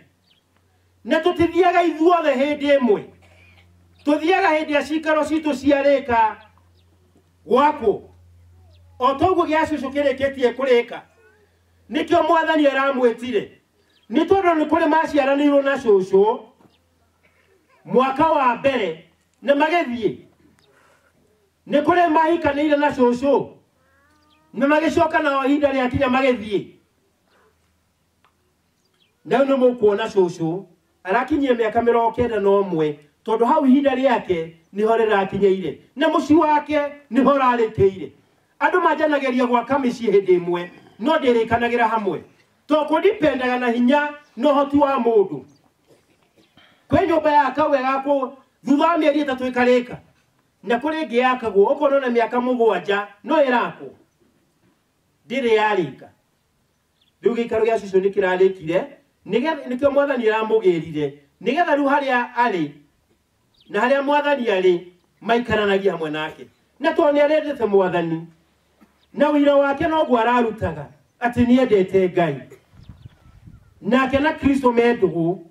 Na tũtithiaga ithuothe hĩndĩ ĩmwe, tũthiaga hĩndĩ ya cikaro citũ ciarĩka gwakwo, o toguo gĩa cũcũ kĩrĩkĩtie kũrĩka. Nĩkĩo Mwathani aramwĩtire, nĩ tondũ nĩ kũrĩ maciaranĩirwo na cũcũ mwaka wa mbere na magĩthiĩ, nĩ kũrĩ mahikanĩire na cũcũ na magĩcoka nao ihinda rĩakinya magĩthiĩ. Na nĩ mũkuona cũcũ arakinyia mĩaka 91, tondũ hau ihinda rĩake nĩho rĩrakinyĩire, na mũciĩ wake nĩho rarĩkĩire. Andũ manjanageria gwaka mĩciĩ hĩndĩ ĩmwe, no ndĩrĩkanagĩra hamwe, tondũ kũdipendaga na hinya na ũhoti wa mũndũ. Kwĩ nyũmba yaka wega thutha wa mĩeri 3 ĩkarĩka, na kuri ngi yakagwo okorwo na miaka 7 no irakwo ndire yarika riu gikaro gia cucu nikirarikire nikio mwathani aramugirire nigetha riu haria ari na haria mwathani ari maikaranagia hamwe nake na to ni arendete mwathani na wira wake no gwa ararutaga ati ni endete Ngai nake na Kristo mendugu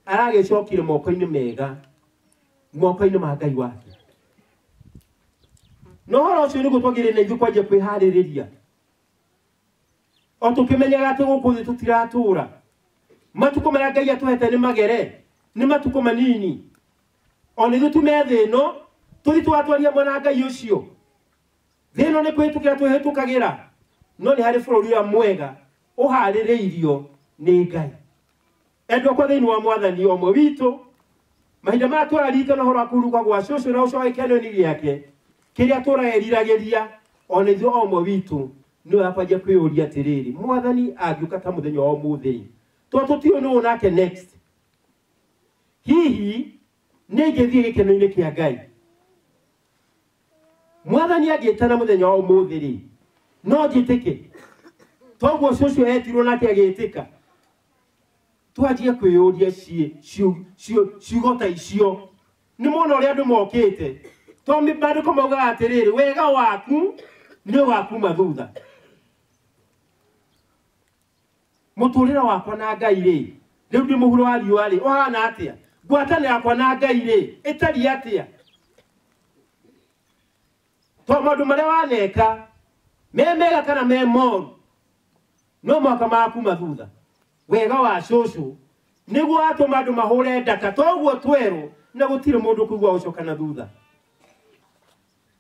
aragicokire moko-ini mega moko-ini ma Ngai wake no horo ucio ni gutwagire na ithu kwanje kwihaririria o tukimenyaga ati guku thi tutiratura matuko maria Ngai atuhete ni magere ni matuko manini ona ithu tumethino tuthi twatwaria mwana Ngai ucio thino ni kwitukira tuhetukagira no ni hari bururi wa mwega uhaririirio ni Ngai endwa kwa thini wa mwathani omwe witu mahinda ma twararika no horo akuruka gwa cucu na ucio aikeno ni giake kiria turagerirageria ona ithu omwe witu ni apaje kwiuria atiriri mwathani angiuka ta muthenya wa umuthi tutio no nake next hihi ni ngithie gikeno-ini kia Ngai mwathani agitana muthenya wa umuthi ri no njitike toguo cucu etirwo nake agitika twajie kwiuria ciugota icio ni muno ria andu mokite to bandiko mauga atiriri wega waku ni wakuma thutha muturira wakwa na Ngai ri riu ndi muhuro wa riua ri ohana atia ngwatanira yakwa na Ngai ri itari atia to maundu maria waneka memega kana me moru no mwaka makuma thutha wega wa cucu niguo atuma andu mahure ndaka toguo tweru na gutire mundu kuigua ucoka na thutha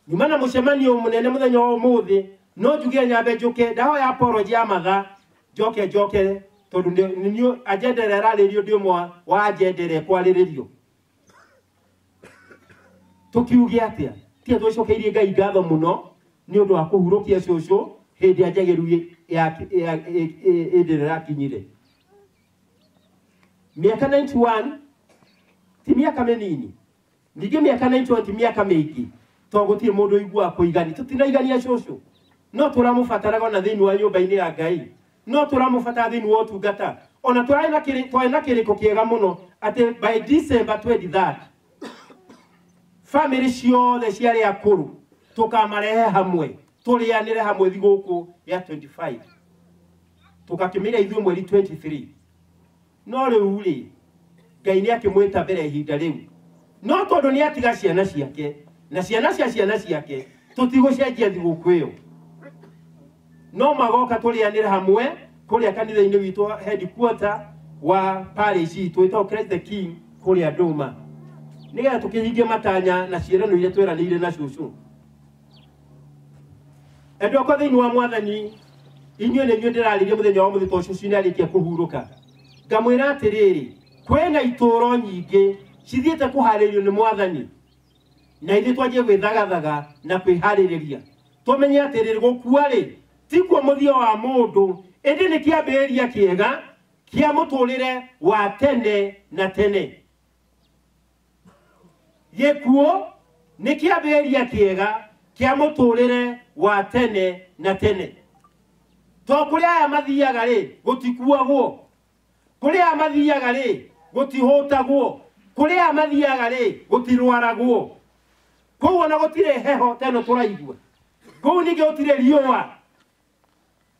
nyumana mucemanio munene muthenya wa umuthi no njugie nyambe njuke ndaho ya apology ya matha njoke tondu ni agenda rararirio ndi mwa wa agenda kwariririo tukiuge atia tia twicokeirie Ngai ngatho muno ni undu wa kuhurukia cucu hindi ajageru yake ndira kinyire miaka 91 ti miaka minini ndige miaka 91 ti miaka mingi to gutire mundu igua kuigani tutinaigania cucu no turamubataraga na thini wa nyumba-ini ya Ngai no turamubatara thini wa utungata ona twaina kiriko kiega muno ati by December 23 family ciothe ciari akuru tukamarehe hamwe turianire hamwe thiguku ya 25 tukakimira ithu mweri 23 no riu ri Ngai ni akimwita mbere ihinda riu no tondu ni atiga ciana ciake na ciana cia ciana ciake tutigucenjia thiguku iyo no magoka turianire hamwe kuria kanitha-ini witu headquarter wa parish itu ito Christ the King kuria Duma nigetha tukihingie matanya na ciirano iria tweranire na cucu endwa kwa thini wa mwathani inyuĩ nĩ inyuĩ ndĩrarĩria mũthenya wa mũthĩ tondũ cucu nĩarĩkia kũhurũka ngamwĩra atĩrĩrĩ kwĩna itũũro nyingĩ cithiĩte kũharĩrio nĩ mwathani na ithuĩ twanjie gwĩthagathaga na kwĩharĩrĩria tũmenye atĩrĩrĩ gũkua-rĩ tikuo mũthia wa mũndũ ĩndĩ nĩ kĩambĩrĩria kĩega kĩa mũtũrĩre wa tene na tene gĩkuũ nĩ kĩambĩrĩria kĩega kĩa mũtũrĩre wa tene na tene to kũrĩa aya mathiaga-rĩ gũtikuagwo kũrĩa aya mathiaga-rĩ gũtihũtagwo kũrĩa aya mathiaga-rĩ gũtirwaragwo kũu ona gũtirĩ heho teno tũraigua kũu ningĩ gũtirĩ riũa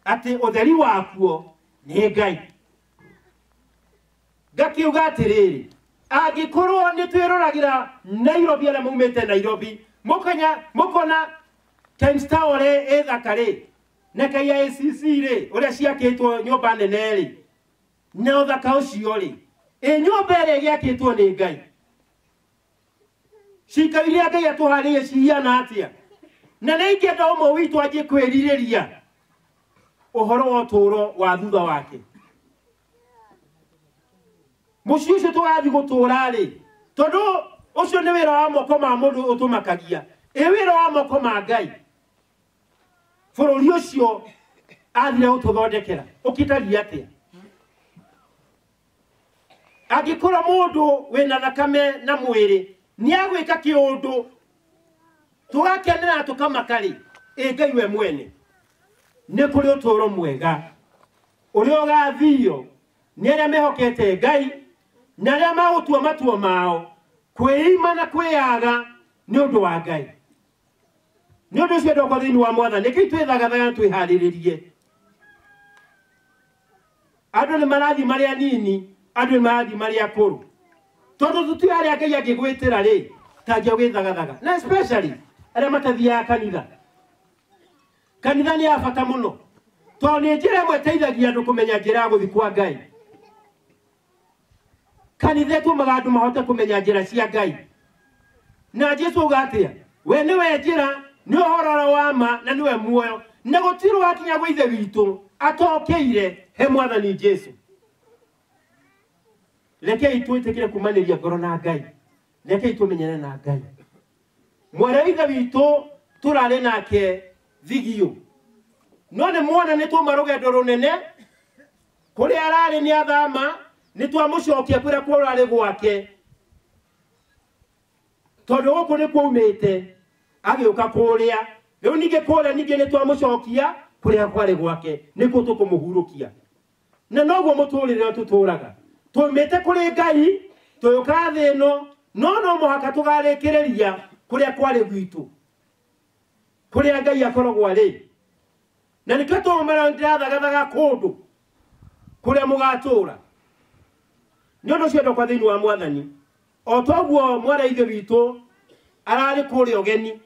atĩ ũtheri wakuo nĩ Ngai ngakiuga atĩrĩrĩ angĩkorwo nĩ twĩroragĩra Nairobi arĩa maumĩte Nairobi mũkona Times Tower ĩthaka-rĩ na KICC-rĩ ũrĩa ciakĩtwo nyũmba nene-rĩ na ũthaka ũcio-rĩ nyũmba ĩrĩa ĩgĩakĩtwo nĩ Ngai ciikaro iria Ngai atũharĩirie cihiana atĩa na nĩ ingĩenda ũmwe witũ anjie kwĩrirĩria ũhoro wa ũtũũro wa thutha wake mũciĩ ũcio tũgathiĩ gũtũũra-rĩ tondũ ũcio nĩ wĩra wa moko ma mũndũ ũtũmakagia wĩra wa moko ma Ngai bũrũri ũcio athire gũtũthondekera ũkĩtariĩ atĩa angĩkorwo mũndũ wĩna thakame na mwĩrĩ nĩ agwĩka kĩũndũ tugakenera tukamakari Ngai we mwene nĩ kũrĩ ũtũũro mwega ũrĩa ũgathio nĩ arĩa mehokete Ngai na arĩa magũtua matua mao kwĩima na kwĩyaga nĩ ũndũ wa Ngai. Nĩ ũndũ ũcio ndokwo thĩinĩ wa Mwathani nĩkĩĩ twĩthagathaga twĩharĩrĩrie. Andũ nĩ marathi marĩa nini, andũ nĩ marathi marĩa akũrũ. Tondũ tũtue arĩa Ngai angĩgwĩtĩra rĩ, tangia gwĩthagathaga. Na especially arĩa matathiaga kanitha. Kanitha nĩ ya bata mũno. Tondũ nĩ njĩra ĩmwe ĩteithagia andũ kũmenya njĩra ya gũthiĩ kwa Ngai. Kanitha ĩtũmaga andũ mahote kũmenya njĩra cia Ngai. Na Jesũ auga atĩa? We nĩwe njĩra, nĩ ũhoro wa ma na nĩwe muoyo. Na gũtirĩ wakinya gwĩ Ithe witũ atokeire he Mwathani Jesũ. Rekei twĩtĩkĩre kumanĩria ngoro na Ngai. Rekei tũmenyane na Ngai. Mwarĩ Ithe witũ tũrarĩ nake thigio. No nĩ mwana nĩ tũma rũgendo rũnene kũrĩa ararĩ nĩ athama nĩ twamũcokia kũrĩa kũrarĩ gwake. Tondũ gũkũ nĩ kwaumĩte agĩũka kũrĩa. Rĩu ningĩ kũrĩa ningĩ nĩ twamũcokia kũrĩa kwarĩ gwake nĩkuo tũkũmũhurũkia. Na noguo mũtũrĩre tũtũraga. Tũmĩte kũrĩ Ngai tũgĩũka thĩ ĩno no mũhaka tũgarĩkĩrĩria kũrĩa kwarĩ gwitũ. Kũrĩa Ngai akoragwo arĩ. Na nĩkĩo tũmera ndĩrathagathaga kũndũ kũrĩa mũgatũra. Nĩ ũndũ ũcio ndokwa thĩinĩ wa Mwathani. O toguo mwarĩ Ithe witũ ararĩ kũrĩa ũgeni.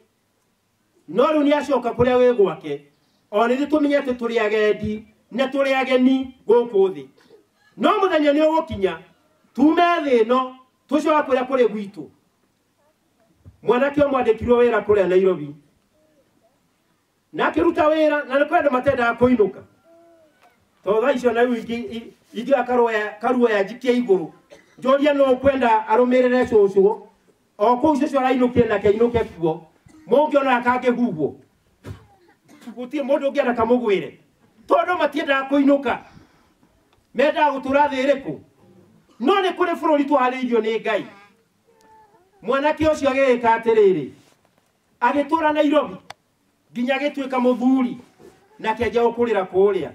No rĩu nĩ acoka kũrĩa wĩ gwake. O nĩ tũmenyete tũrĩ agendi na tũrĩ ageni gũkũ thĩ. No mũthenya nĩ ũgũkinya tume thĩ ĩno tũcoka kũrĩa kũrĩ gwitũ. Mwanake mwandĩkirwo wĩra kũrĩa Nairobi. Na akĩruta wĩra na nĩ kũrĩ andũ matendaga kũinũka. Tondũ thaa icio na rĩu ingĩ karuoya njikie igũrũ. Njũria no kwenda arũmĩrĩre cũcũ. O kũu cũcũ arainũkire nake ainũke kuo. Mũngĩona akangĩhuhwo. Gũtirĩ mũndũ ũngĩenda kamũgwĩre. Tondũ matiendaga kũinũka. Mendaga gũtũra thĩ ĩrĩkũ. No nĩ kũrĩ bũrũri tũharĩirio nĩ Ngai. Mwanake ũcio agĩĩka atĩrĩrĩ. Agĩtũra Nairobi. Nginya agĩtuĩka mũthuri. Na akĩanjia gũkũrĩra kũrĩa.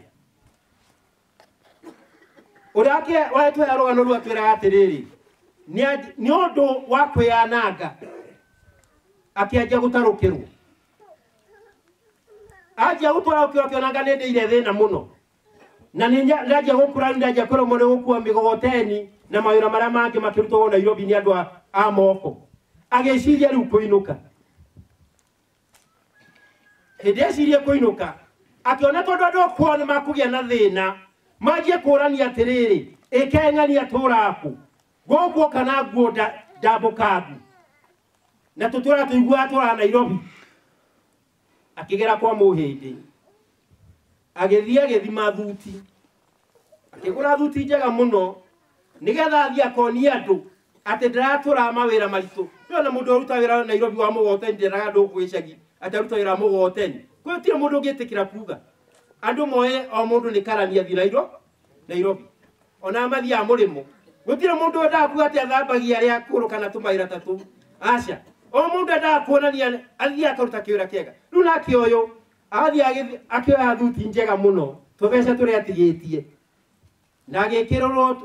Ũrĩa wetwera rũgano rũu atwĩraga atĩrĩrĩ. Nĩ ũndũ wa kwĩyananga. Akĩanjia gũtarũkĩrwo. Anjia gũtũra akĩonanga nĩ ndĩire thĩna mũno. Na nĩanjia gũkũra nĩanjia kũremwo nĩ gũkua mĩgogoteni na mawĩra marĩa mangĩ makĩrutwo Nairobi nĩ andũ a moko. Agĩciria rĩu kũinũka. Hĩndĩ ecirie kũinũka. Akĩona tondũ andũ kwao nĩ makũgĩa na thĩna. Manjie kũrania atĩrĩrĩ. Ĩkeng'ania tũraku. Gũkũ kana nguo ndambũkangu. Na tũtũra tũiguaga tũra Nairobi. Akĩgera kwa mũhĩndĩ. Agĩthima thuti. Akĩgũra thuti njega mũno. Nĩgetha athiĩ akonia andũ atĩ ndaratũra mawĩra maritũ. Nĩona mũndũ aruta wĩra Nairobi wa mũgoteni nderaga andũ gwĩcagi. Ataruta wĩra mũgoteni. Gũtirĩ mũndũ ũngĩtĩkĩra kuga. Andũ moe o mũndũ nĩ karania thi Nairobi. Ona mathiaga mũrĩmo. Gũtirĩ mũndũ endaga kuga atĩ athambagia arĩa akũrũ kana tũmawĩra tatũ. Aca. O mũndũ endaga kuonania athiĩ akaruta kĩwĩra kĩega. Rĩu nake ũyũ athiĩ akĩoya thuti njega mũno. Tũbeca tũrĩa atigĩtie. Na agĩkĩrorwo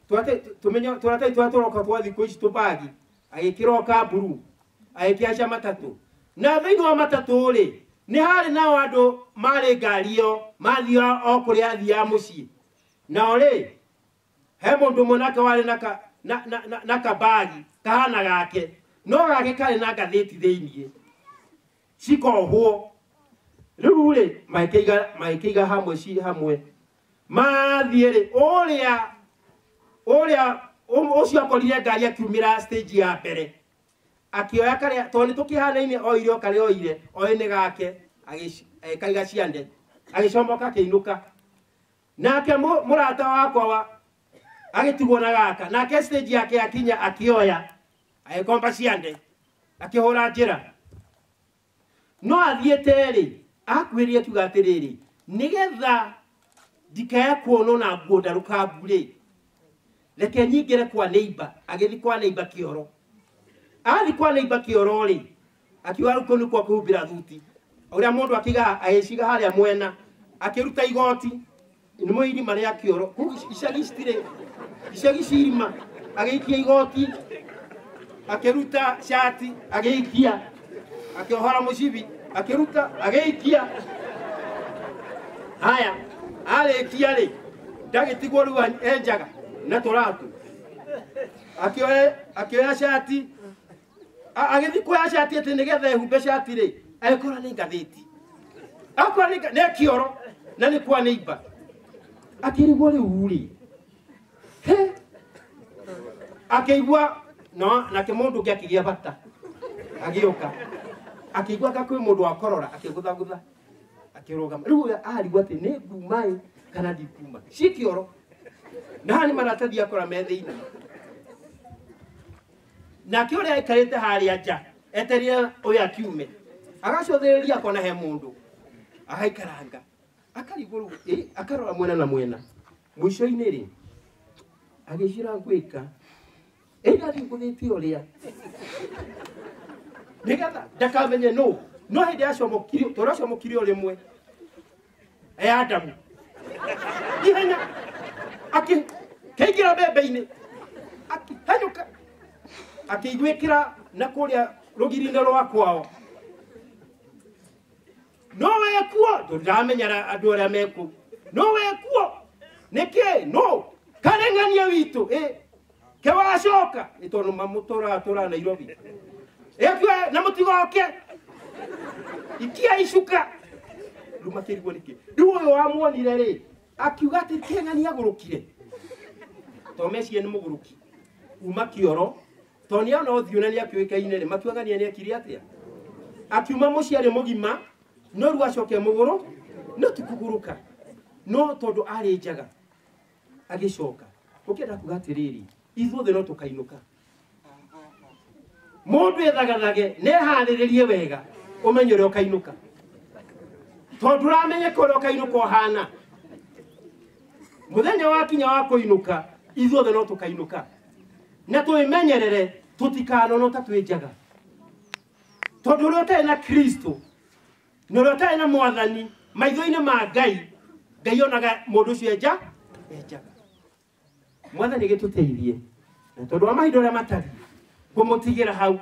tũratai tũroka twa thikũ ici tũbagi. Agĩkĩrwo kamburu. Agĩkĩaca matatũ. Na thĩinĩ wa matatũ rĩ. Nĩ harĩ nao andũ marĩ ngari ĩyo mathiaga o kũrĩa athiaga mũciĩ. Nao rĩ, he mũndũ ũmwe nake warĩ na kabagi kahana gake. No gake karĩ na ngathĩti thĩinĩ. Cikohwo. Rĩu rĩ, magĩkĩiga hamwe hamwe. Mathiĩ rĩ, ũrĩa ũcio akorire ngari akiumĩra stage ya mbere. Akĩoya karĩa tondũ nĩ tũkĩhanaine oire o karĩa oire oĩ nĩ gake akaiga ciande agĩcomoka akĩinũka. Nake mũrata wakwa agĩtigwo na gaka. Nake stage yake akinya akĩoya agĩkomba ciande akĩhũra njĩra. No athiĩte rĩ akuĩrĩe tuga atĩrĩrĩ nĩgetha ndikae kuonwo na nguo ndarũkangu rĩ reke nyingĩre kwa neighbor. Agĩthiĩ kwa neighbor kĩoro. Athi kwa neighbor kĩoro rĩ akiwa ruko ni kwa kuhubira thuti uria mundu akiga aiciga haria mwena akiruta igoti ni moiri maria kioro icagi cirima agiikia igoti akiruta shati agiikia akiohora mucibi akiruta agiikia haya arikia ri ndagitigwo riu enjaga na turatu akioya shati agithi kuoya shati ati nigetha ehumbe shati ri agikora ni ngathiti akora ni kioro na ni kwa neiba akirigwo riu ri akigwa no na kimundu giakigia bata agioka akigwa ka kwi mundu akorora akigutha akirugama riu arigwa ati ni ngumai kana ndikuma cikioro na ni maratathi akora metheini na kiore aikarite haria nja eteria uyu akiume agacothiriria akona he mundu agaikaranga akariguru akarora mwena na mwena mwisho-ini ri agicira gwika ndathi nguthiti uria nigetha ndakamenye no hindi acomokirio turacomokirio rimwe Adamu ihenya keingira mbembe-ini akihanyuka akigwikira na kuria rugiri-ini rwa kwao no wekuo nduramenyera andu aria meku no wekuo niki no karengania witu ke wacoka itondu mamutura Nairobi ekwe na mutigoke ikia icuka ruma kirigwo niki riu uyu wamuonire ri akiuga ati keng'ania agurukire to mecie ni muguruki uma kioro to ni ona othiuna ni akiuikaine ri matuangania ni akiri atia akiuma muciari mugima no ru acoke muguru no tikuguruka no tondu ari njaga agicoka ukenda kuga atiriri ithuothe no tukainuka mundu ethagathage nehariririe wega umenye uria ukainuka tondu uramenye kuria ukainuka uhana muthenya wakinya wa kuinuka ithuothe no tukainuka na twimenyerere tutikanono ta twi-njaga tondu uria utari na Kristo na uria utari na mwathani maitho-ini ma Ngai onaga mundu ucio enjaga mwathani gituteithie na tondu wa mahinda uria matari kumutigira hau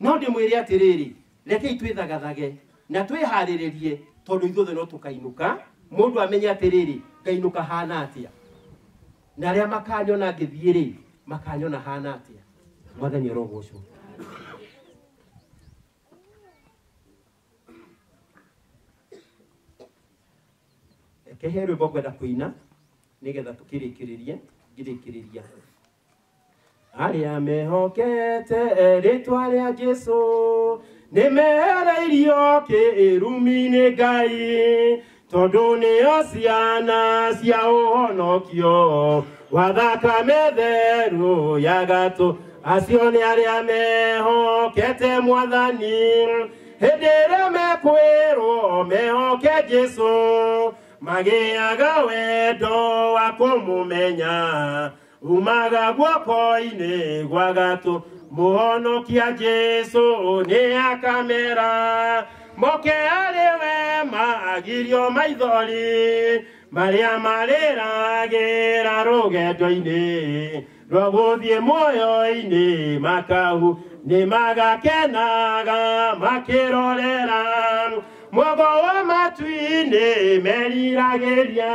no ndimwire atiriri rekei twithagathage na twihariririe tondu ithuothe no tukainuka mundu amenye atiriri ngainuka hana atia na aria makanyona ngithie ri makanyona hana atia mwathani arogocwo kehe rwimbo ngwenda kuina nigetha tukirikiririe ngirikiriria aria mehokete ritwa ria Jesu nimehereirio kirumi-ini Ngai tondu nio ciana cia uhonokio wa thakame theru ya gatũ acio nĩ aria mehokete mwathani hindi ĩrĩa mekwĩrwo mehoke Jesu magĩaga wendo wa kũmũmenya umaga guoko-inĩ gwa gatũ mũhonokia Jesu nĩ akamera moke arĩ we magirio maithori marĩa marĩragĩra rũgendo-inĩ rwa gũthiĩ muoyo-inĩ makahu nĩ magakenaga makĩrorera mwogo wa matu-inĩ meriragĩria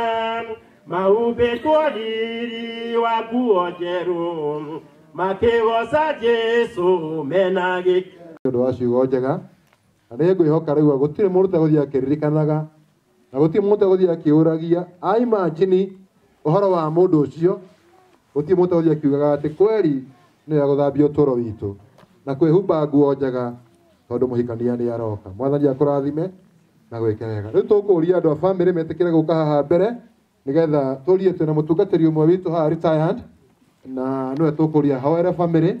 mahumbĩtwo riri wa nguo njerũ makĩgoca Jesu mena ũndũ wa ciugo njega na nĩ ngwĩhoka rĩu gũtirĩ mũndũ ũtegũthiĩ akĩririkanaga na gũtirĩ mũndũ ũtegũthiĩ akĩũragia imagine ũhoro wa mũndũ ũcio gũtirĩ mũndũ ũtegũthiĩ akiugaga atĩ kweri nĩ agũthambia ũtũũro witũ na kwĩhumba nguo njega tondũ mũhikania nĩ aroka mwathani akũrathime na gwĩke wega rĩu tũkũria andũ a bamĩrĩ metĩkĩre gũka haha mbere nĩgetha tũrie twĩna mũtungatĩri ũmwe witũ haha retired na nĩwe tũkũria hoere bamĩrĩ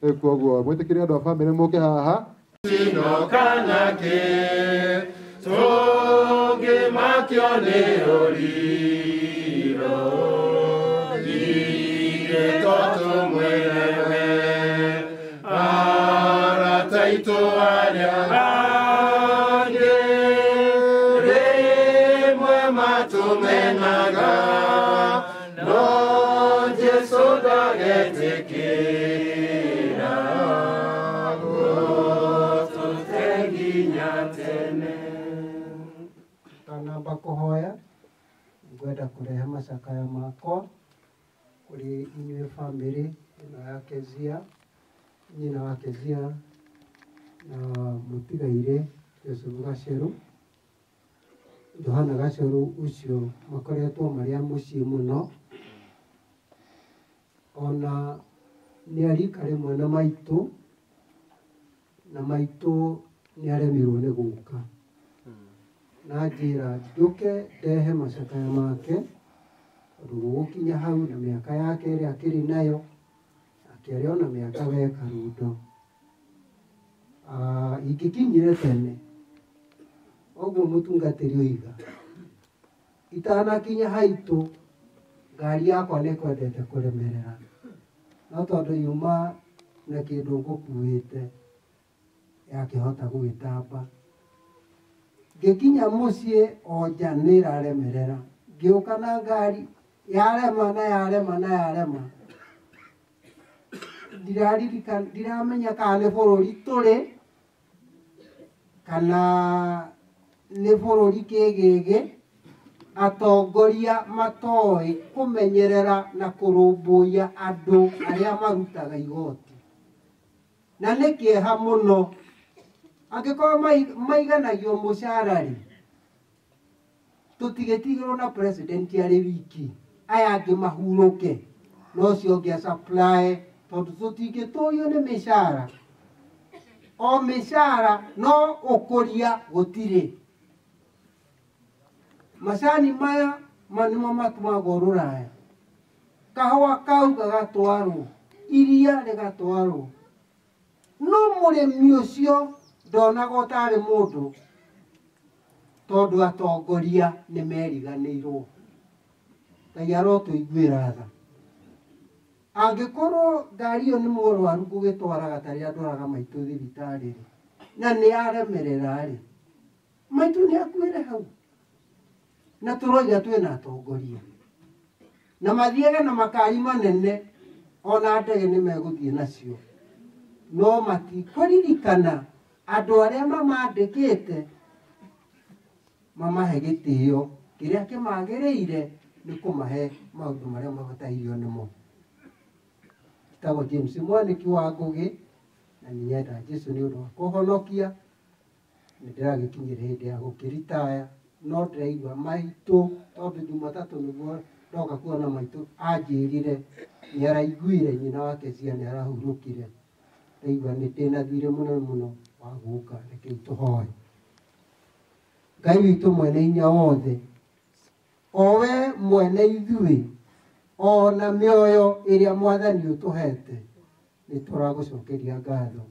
rĩu koguo mwĩtĩkĩre andũ a bamĩrĩ mũke haha Sinokanake tũngĩmakio nĩ ũriro igĩtwo tũmwĩre we arata aitũ arĩa agetikira gututeginya tene. Tanamba kuhoya ngwenda kurehe macakaya makwa kuri inyuĩ bamĩrĩ ĩno ya Kezia, nyina wa Kezia na mũtigaire Joseph Gaceru, Johana Gaceru ũcio makoretwo marĩ a mũciĩ mũno, ona nĩ arika rĩmwe na maitũ, na maitũ nĩ aremirwo nĩ gũka na njĩra njũke ndehe macakaya make tondũ gũgũkinya hau na mĩaka yake ĩrĩa akĩrĩ nayo, akĩarĩ ona mĩaka we Karundo. Ingĩkinyire tene ũguo mũtungatĩri oiga, itanakinya haitũ ngari yakwa nĩ kwendete kũremerera, no tondũ yuma na kĩndũ ngũkuĩte yakĩhota gũgĩtamba. Ngĩkinya mũciĩ o nja nĩ ĩraremerera, ngĩũka na ngari yarema na yarema na yarema. Ndiramenya kana nĩ bũrũri tũrĩ kana nĩ bũrũri kĩgĩgĩ, atongoria matoĩ kũmenyerera na kũrũmbũiya andũ arĩa marutaga igoti. Na nĩ kĩeha mũno, angĩkorwo maiganagio mũcara-rĩ, tũtigĩtigĩrwo na president arĩ wiki, aya angĩ mahurũke, no ũcio ũngĩ a-supply, tondũ tũtingĩtũrio nĩ mĩcara. O mĩcara no ũkũria gũtirĩ. Macani maya nĩmo matũmagwo Rũraya, kahũa kau gagatwarwo, iria rĩgatwarwo. No mũrĩmi ũcio ndonaga ũtarĩ mũndũ, tondũ atongoria nĩ meriganĩirwo. Ngai arotũiguĩra tha. Angĩkorwo ngari ĩyo nĩ mũrwaru ngũgĩtwaraga ta rĩrĩa ndwaraga maitũ thibitarĩ-rĩ, na nĩ yaremerera-rĩ, maitũ nĩ akuĩre hau. Na tũroiga twĩna atongoria, na mathiage na makari manene, ona ndege nĩ megũthiĩ nacio, no matikũririkana andũ arĩa mamandĩkĩte mamahe gĩtĩo kĩrĩa kĩmagĩrĩire nĩ kũmahe maũndũ marĩa mabatairio nĩmo. Njĩtagwo James Mwanĩki wa Ngũgĩ, na nĩ nyenda Jesũ nĩ ũndũ wa kũhonokia. Nĩ ndĩragĩkinyĩra hĩndĩ ya gũkĩritaya, no ndĩraigua maitũ, tondũ Jumatatũ nĩguo ndoka kuona maitũ, anjĩrire nĩ araiguire nyina wa Kezia nĩ arahurũkire. Ndaigua nĩ ndĩna thirĩ mũnene mũno wa gũka, rekei tũhoe. Ngai witũ mwene hinya wothe, o we mwene ithuĩ, ona mĩoyo ĩrĩa Mwathani ũtũhete, nĩ tũragũcokeria ngatho.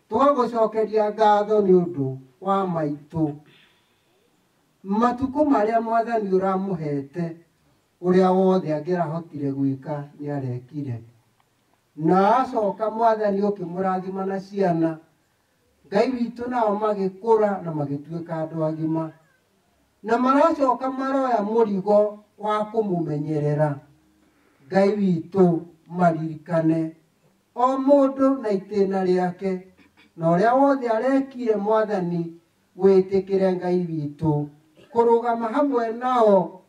Tũgagũcokeria ngatho nĩ ũndũ wa maitũ, matukũ marĩa Mwathani ũramũhete, ũrĩa wothe angĩrahotire gwĩka nĩ arekire. Na acoka Mwathani ũkĩmũrathima na ciana, Ngai witũ nao magĩkũra na magĩtuĩka andũ agima, na maracoka maroya mũrigo wa kũmũmenyerera. Ngai witũ maririkane o mũndũ na itĩna rĩake, na ũrĩa wothe arekire Mwathani gwĩtĩkĩre Ngai witũ kũrũgama hamwe nao,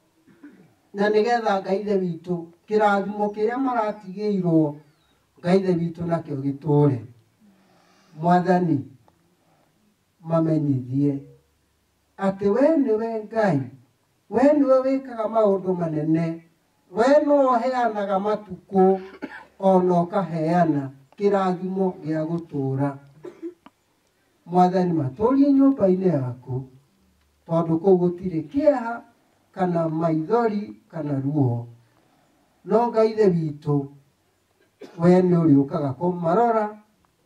na nĩgetha Ngai ithe witũ kĩrathimo kĩrĩa maratigĩirwo, Ngai ithe witũ nakĩo gĩtũũre. Mwathani mamenyithie atĩ we nĩwe Ngai, we nĩwe wĩkaga maũndũ manene, we no ũheanaga matukũ, ona ũkaheana kĩrathimo gĩa gũtũũra. Mwathani matũũrie nyũmba-inĩ yaku, tondũ kũu gũtirĩ kĩeha kana maithori kana ruo. No Ngai ithe witũ, we nĩ ũrĩũkaga kũmarora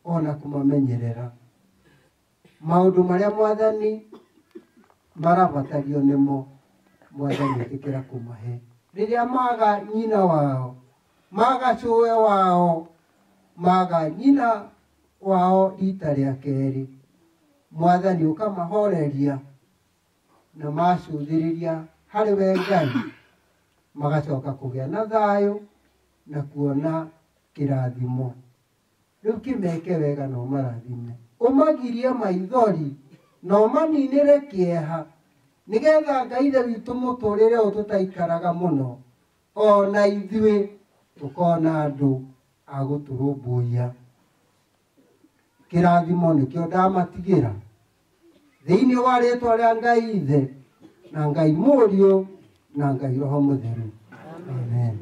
ona kũmamenyerera. Maũndũ marĩa Mwathani marabatario nĩmo, Mwathani ĩtĩkĩra kũmahe. Rĩrĩa maga nyina wao, maga cũwe wao, maga nyina wao rita rĩa kerĩ, Mwathani ũkamahoreria na macũthĩrĩria harĩ we Ngai, magacoka kũgĩa na thayũ, na kuona kĩrathimo. Rĩu kĩmeke wega na ũmarathime, ũmagirie maithori na ũmaninĩre kĩeha, nĩgetha Ngai Ithe witũ mũtũrĩre ũyũ tũtaikaraga mũno, ona ithuĩ tũkona andũ a gũtũrũmbũiya. Kĩrathimo nĩkĩo ndamatigĩra thĩinĩ wa rĩĩtwa rĩa Ngai Ithe na Ngai Mũriũ na Ngai Roho Mũtheru. Amen.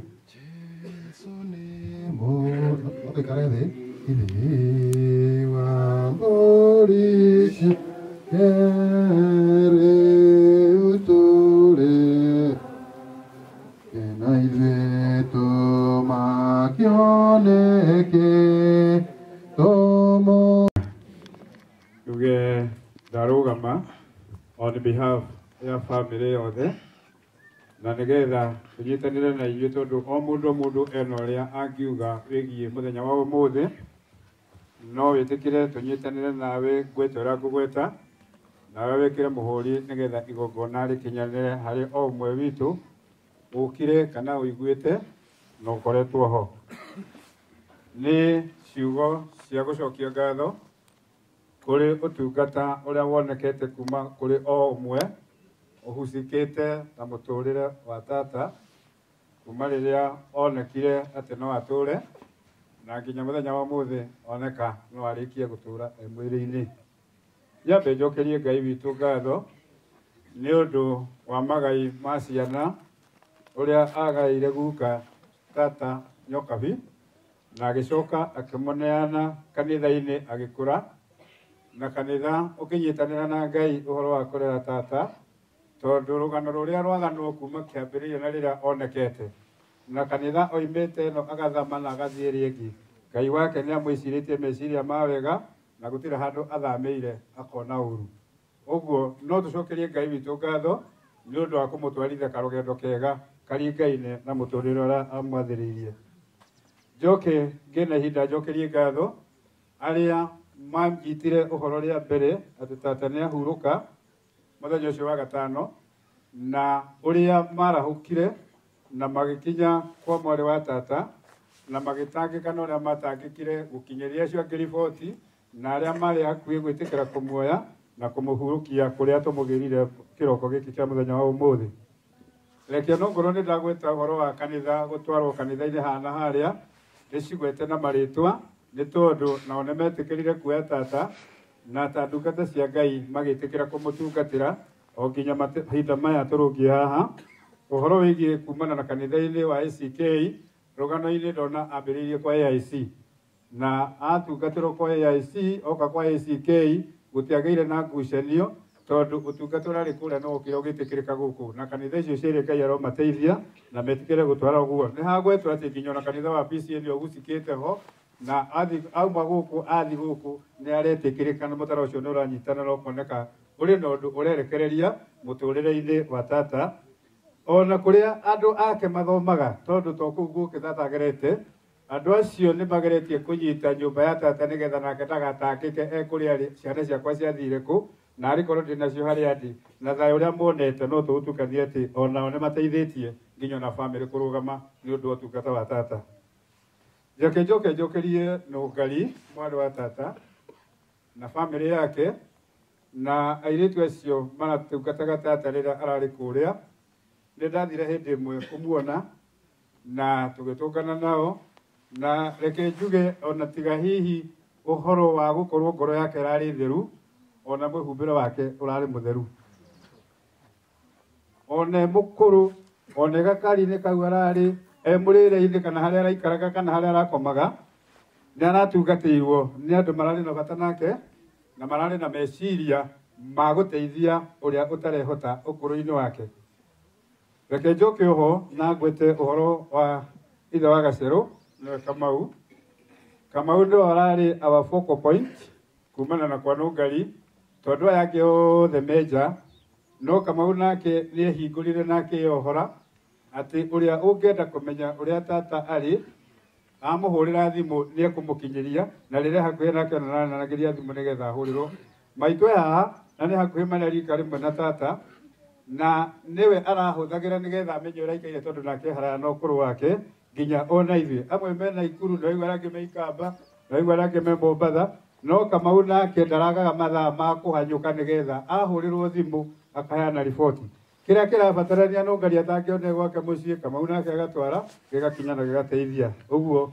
Ikare thĩ ithe wa mbũri kere utũre na ithuĩ tũmakĩoneke tũmũ. Tuge ndarũgama on behalf ya family yothe na nĩgetha tũnyitanĩre na inyuĩ tondũ o mũndũ ena ũrĩa angiuga wĩgiĩ mũthenya wa ũmũthĩ. No wĩtĩkĩre tũnyitanĩre nawe ngwĩte ũrĩa ngũgwĩta, nawe wĩkĩre mũhũri nĩgetha igongona rĩkinyanĩre harĩ o ũmwe witũ ũkire kana ũiguĩte na ũkoretwo ho. Nĩ ciugo cia gũcokia ngatho kũrĩ ũtungata ũrĩa wonekete kuma kũrĩ o ũmwe ũhucĩkĩte na mũtũrĩre wa tata kuma rĩrĩa onekire atĩ no atũre na nginya mũthenya wa ũmũthĩ oneka no arĩkie gũtũra mwĩrĩ-inĩ. Nyambe njokerie Ngai witũ ngatho nĩ ũndũ wa magai ma ciana ũrĩa agaĩire guka tata Nyokabi na agĩcoka akĩmũneana kanitha-inĩ agĩkũra, na kanitha ũkĩnyitanĩra na Ngai ũhoro wa kũrera tata, tondũ rũgano rũrĩa rwaganwo kuma kĩambĩrĩria na rĩrĩa onekete, na kanitha oimĩte ĩno agathama na agathiĩ ĩrĩa ĩngĩ, Ngai wake nĩ amwĩcirĩtie meciria ma wega na gũtirĩ handũ athamĩire akona ũru. Ũguo no tũcokerie Ngai witũ ngatho nĩ ũndũ wa kũmũtwarithia karũgendo kega karingaine na mũtũrĩre ũrĩa amwathĩrĩirie. Njoke ngĩe na ihinda njokerie ngatho arĩa manjitire ũhoro rĩa mbere atĩ tata nĩ ahurũka mũthenya ũcio wa gatano, na ũrĩa marahũkire na magĩkinya kwa mwarĩ wa tata na magĩtangĩka na ũrĩa matangĩkire gũkinyĩria acio angĩ riboti, na arĩa marĩ hakuhĩ gwĩtĩkĩra kũmuoya na kũmũhurũkia kũrĩa tũmũgĩrire kĩroko gĩkĩ kĩa mũthenya wa ũmũthĩ. Reke no ngorwo nĩ ndagweta ũhoro wa kanitha gũtwarwo kanitha-inĩ hana harĩa ndĩcigwete na marĩtwa nĩ tondũ nao nĩ metĩkĩrire kuoya tata na ta ndungata cia Ngai magĩtĩkĩra kũmũtungatĩra o nginya mahinda maya tũrũngiĩ haha. Ũhoro wĩgiĩ kumana na kanitha-inĩ wa ACK rũgano-inĩ ndona ambĩrĩirie kwa AIC, na atungatĩrwo kwa AIC oka kwa ACK gũtiagĩire na ngucanio tondũ ũtungata ũrĩa arĩ kũrĩa no ũkĩra ũgĩtĩkĩrĩka gũkũ, na kanitha icio cierĩ Ngai aromateithia na metikĩre gũtwara ũguo. Nĩ hagwetwo atĩ nginya ona kanitha wa PCN ũgucikĩte ho na auma gũkũ athi gũkũ nĩ aretĩkĩrĩka na mũtara ũcio nĩ ũranyitana na ũkoneka ũrĩ na ũndũ ũrerekereria mũtũrĩre-inĩ wa tata, ona kũrĩa andũ ake mathomaga tondũ to kũu gũkũ tata agerete. Andũ acio nĩ mageretie kũnyita nyũmba ya tata nĩgetha nake ndagatangĩke ekũrĩa arĩ ciana ciakwa ciathire kũ na arĩkorwo ndĩ nacio harĩa ndĩ, na thayũ ũrĩa monete no tũũtukanie atĩ onao nĩ mateithĩtie nginya na bamĩrĩ kũrũgama nĩ ũndũ wa ũtungata wa tata. Njoke njokerie Nũngari mwarĩ wa tata na bamĩrĩ yake na airĩtu acio maratungataga tata rĩrĩa ararĩ kũrĩa. Nĩ ndathire hĩndĩ ĩmwe kũmuona na tũgĩtũngana nao, na reke njuge ona tiga hihi ũhoro wa gũkorwo ngoro yake ĩrarĩ theru, ona mwĩhumbĩre wake ũrarĩ mũtheru, ona mũkũrũ, ona gakari-inĩ kau ararĩ mũrĩre-inĩ kana harĩa araikaraga kana harĩa arakomaga nĩ aratungatĩirwo nĩ andũ mararĩ na bata nake na mararĩ na meciria ma gũteithia ũrĩa ũtarehota ũkũrũ-inĩ wake. Reke njoke oho na ngwete ũhoro wa ithe wa Gacerũ nĩwe Kamau. Kamau nĩwe ararĩ our focal point kumana na kwa Nũngari tondũ aya angĩ othe menja, no Kamau nake nĩ ehingũrire nake eyohora atĩ ũrĩa ũngĩenda kũmenya ũrĩa tata arĩ amũhũrĩra thimũ nĩ ekũmũkinyĩria, na rĩrĩa hakuhĩ nake nanagĩria thimũ nĩgetha ahũrĩrwo. Maitũ haha na nĩ hakuhĩ marĩa rika rĩmwe na tata, na nĩwe arahũthagĩra nĩgetha amenye ũrĩa aikaire tondũ nake haraya na ũkũrũ wake. nginya ona ithuĩ amwe mena Ikuru na aigua arĩa angĩ me Ikamba na aigua arĩa angĩ me Mombatha no Kamau nake ndaragaga mathaa ma kũhanyũka nĩgetha ahũrĩrwo thimũ akaheana riboti kĩrĩa kĩrabatarania no ngari atangĩona gwake mũciĩ Kamau nake agatwara gĩgakinya na gĩgateithia ũguo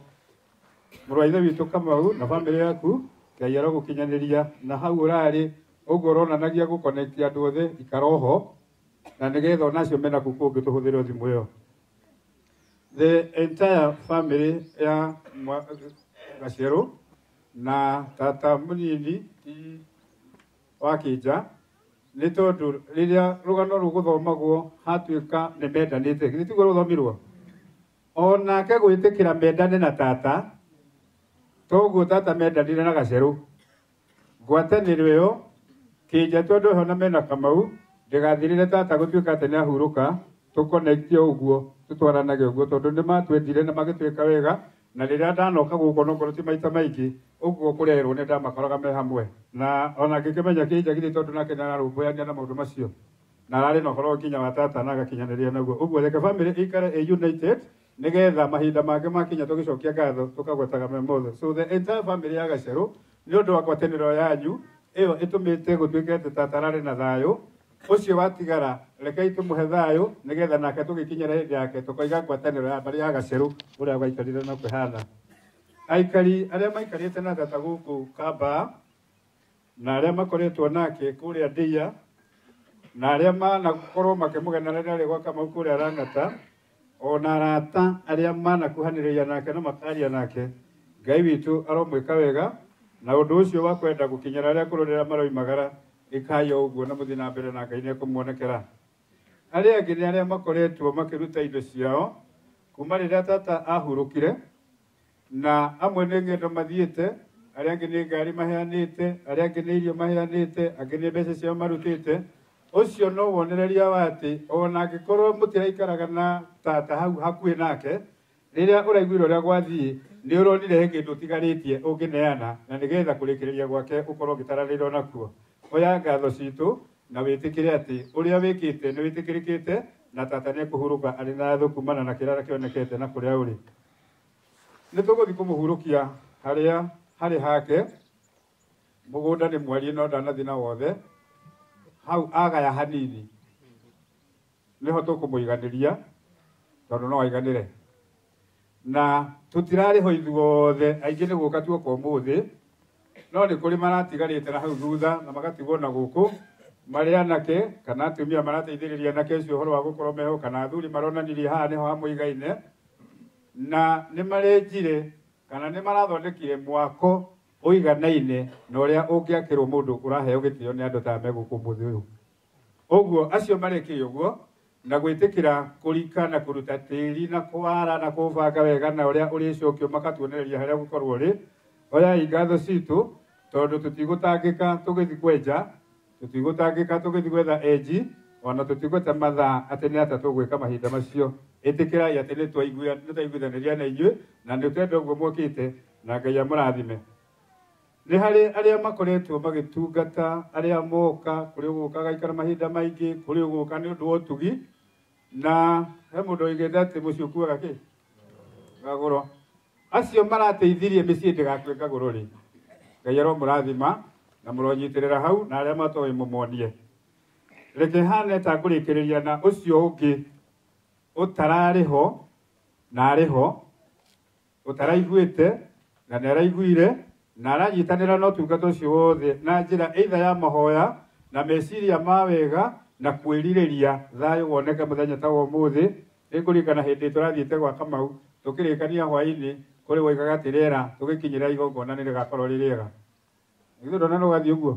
mũrũ wa ithe witũ Kamau na bamĩrĩ yaku Ngai arogũkinyanĩria na hau ũrarĩ ũguo ũronanagia gũconnect andũ othe ikaroho na nĩgetha onacio mena kũu kũngĩ tũhũthĩre thimũ ĩyo. The entire family ya Gacerũ na tata mũnini wa Kĩnja nĩ tondũ rĩrĩa rũgano rũgũthomagwo hatuĩka nĩ mendanĩte githĩ tiguo rũthomirwo onake gwĩtĩkĩra mendane na tata toguo tata mendanire na Gacerũ ngwatanĩro ĩyo Kĩnja tondũ he ona mena Kamau ndĩgathirire tata gũtuĩka atĩ nĩ ahurũka tũconnect ũguo tũtwaranage ũguo tondũ nĩ matwendire na magĩtuĩka wega na rĩrĩa ndanoka gũkũ no ngorwo ti maita maingĩ ũguo kũrerwo nĩ ndamakoraga me hamwe na ona ngĩkĩmenya Kĩnja githĩ tondũ nake nĩararũmbũyania na maũndũ macio na ararĩ na ũhoro nginya wa tata na agakinyanĩria naguo ũguo reke family ĩikare ĩ united nĩgetha mahinda mangĩ makinya tũgĩcokia ngatho tũkagwetaga me mothe. So the entire family ya Gacerũ nĩ ũndũ wa ngwatanĩro yanyu ĩyo ĩtũmĩte gũtuĩke atĩ tata ararĩ na thayũ ũcio watigara rekei tũmũhe thayũ nĩgetha nake tũgĩkinyĩra hĩndĩ yake tũkoiga ngwatanĩro ya mbarĩ ya Gacerũ ũrĩa gwaikarire na kwĩhana. Aikari arĩa maikarĩte na tata gũkũ Kamba na arĩa makoretwo nake kũrĩa Ndĩia na arĩa manakorwo makĩmũgenera rĩrĩa gwa Kamau kũrĩa Lang'ata ona arata arĩa manakuhanĩrĩria nake na makaria nake Ngai witũ aromwĩka wega na ũndũ ũcio wa kwenda gũkinyĩra arĩa kũrũrĩra maroimagara ĩkaya ũguo na mũthiĩ na mbere na Ngai nĩekũmuonekera. Arĩa angĩ nĩ arĩa makoretwo makĩruta indo ciao kuma rĩrĩa tata ahurũkire na amwe nĩ ng'endo mathiĩte arĩa angĩ nĩ ngari maheanĩte arĩa angĩ nĩ irio maheanĩte angĩ nĩ mbeca ciao marutĩte. Ũcio no wonereria wa atĩ ona angĩkorwo mũtiraikaraga na tata hau hakuhĩ nake rĩrĩa ũraiguire ũrĩa gwathiĩ nĩ ũronire he kĩndũ ũtigarĩtie ũngĩneana na nĩgetha kũrĩkĩrĩria gwake ũkorwo ũgĩtaranĩirwo nakuo. Oya ngatho citũ na wĩtĩkĩre atĩ ũrĩa wĩkĩte nĩ wĩtĩkĩrĩkĩte na tata nĩekũhurũka arĩ na thũ kumana na kĩrĩa kĩonekete na kũrĩa ũrĩ. Nĩ tũgũthiĩ kũmũhurũkia harĩa harĩ hake mũgũnda nĩ mwarie no ndanathiĩ na wothe hau agaya hanini nĩho tũkũmũiganĩria tondũ no aiganĩre na tũtirarĩ ho ithuothe aingĩ nĩ gũka tuoka ũmũthĩ no nĩ kũrĩ maratigarĩte na hau thutha na magatigwo na gũkũ marĩ anake kana atumia marateithĩrĩria anake ũcio ũhoro wa gũkorwo meho kana athuri maronanirie haha nĩho hamũigaine na nĩ marenjire kana nĩ marathondekire mwako ũiganaine na ũrĩa ũngĩakĩrwo mũndũ ũraheo gĩtĩo nĩ andũ ta megũkũ mũthĩ ũyũ. Ũguo acio marekire ũguo na gwĩtĩkĩra kũrika na kũruta tĩri na kwara na kũbanga wega na ũrĩa ũrĩcokio makatuonereria harĩa gũkorwo ũrĩ. Oyai ngatho citũ tondũ tũtigũtangĩka tũgĩthiĩ kwenja tũtigũtangĩka tũgĩthiĩ gwetha enji ona tũtigũte mathaa atĩ nĩ atĩa tũgwĩka mahinda macio. Ĩtĩkĩrai atĩ nĩ twaiguithanĩria na inyuĩ na nĩ twenda ũguo mũkĩte na Ngai amũrathime. Nĩ harĩ arĩa makoretwo magĩtungata arĩa moka kũrĩ ũgũka gaikara mahinda maingĩ kũrĩ ũgũka nĩ ũndũ wa ũtugi na he mũndũ oigĩte atĩ mũciĩ ũkuaga kĩ ngagũrwo. Acio marateithirie mĩciĩ ndĩgakue ngagũrwo rĩ Ngai aromũrathima na mũronyitĩrĩra hau na arĩa matoĩ mũmonie. Reke hane ta ngũrĩkĩrĩria na ũcio ũngĩ ũtararĩ ho na arĩ ho ũtaraiguĩte na nĩ araiguire na aranyitanĩra na ũtungata ũcio wothe na njĩra either ya mahoya na meciria ma wega na kwĩrirĩria thayũ woneke mũthenya ta wa ũmũthĩ. Nĩngũririkana hĩndĩ tũrathiĩte gwa Kamau tũkĩrĩkania hwaĩ-inĩ kũrĩ woigaga atĩ rĩera tũgĩkinyĩra igongona nĩ rĩgakorwo rĩ rĩega. Githĩ ndona no gathiĩ ũguo?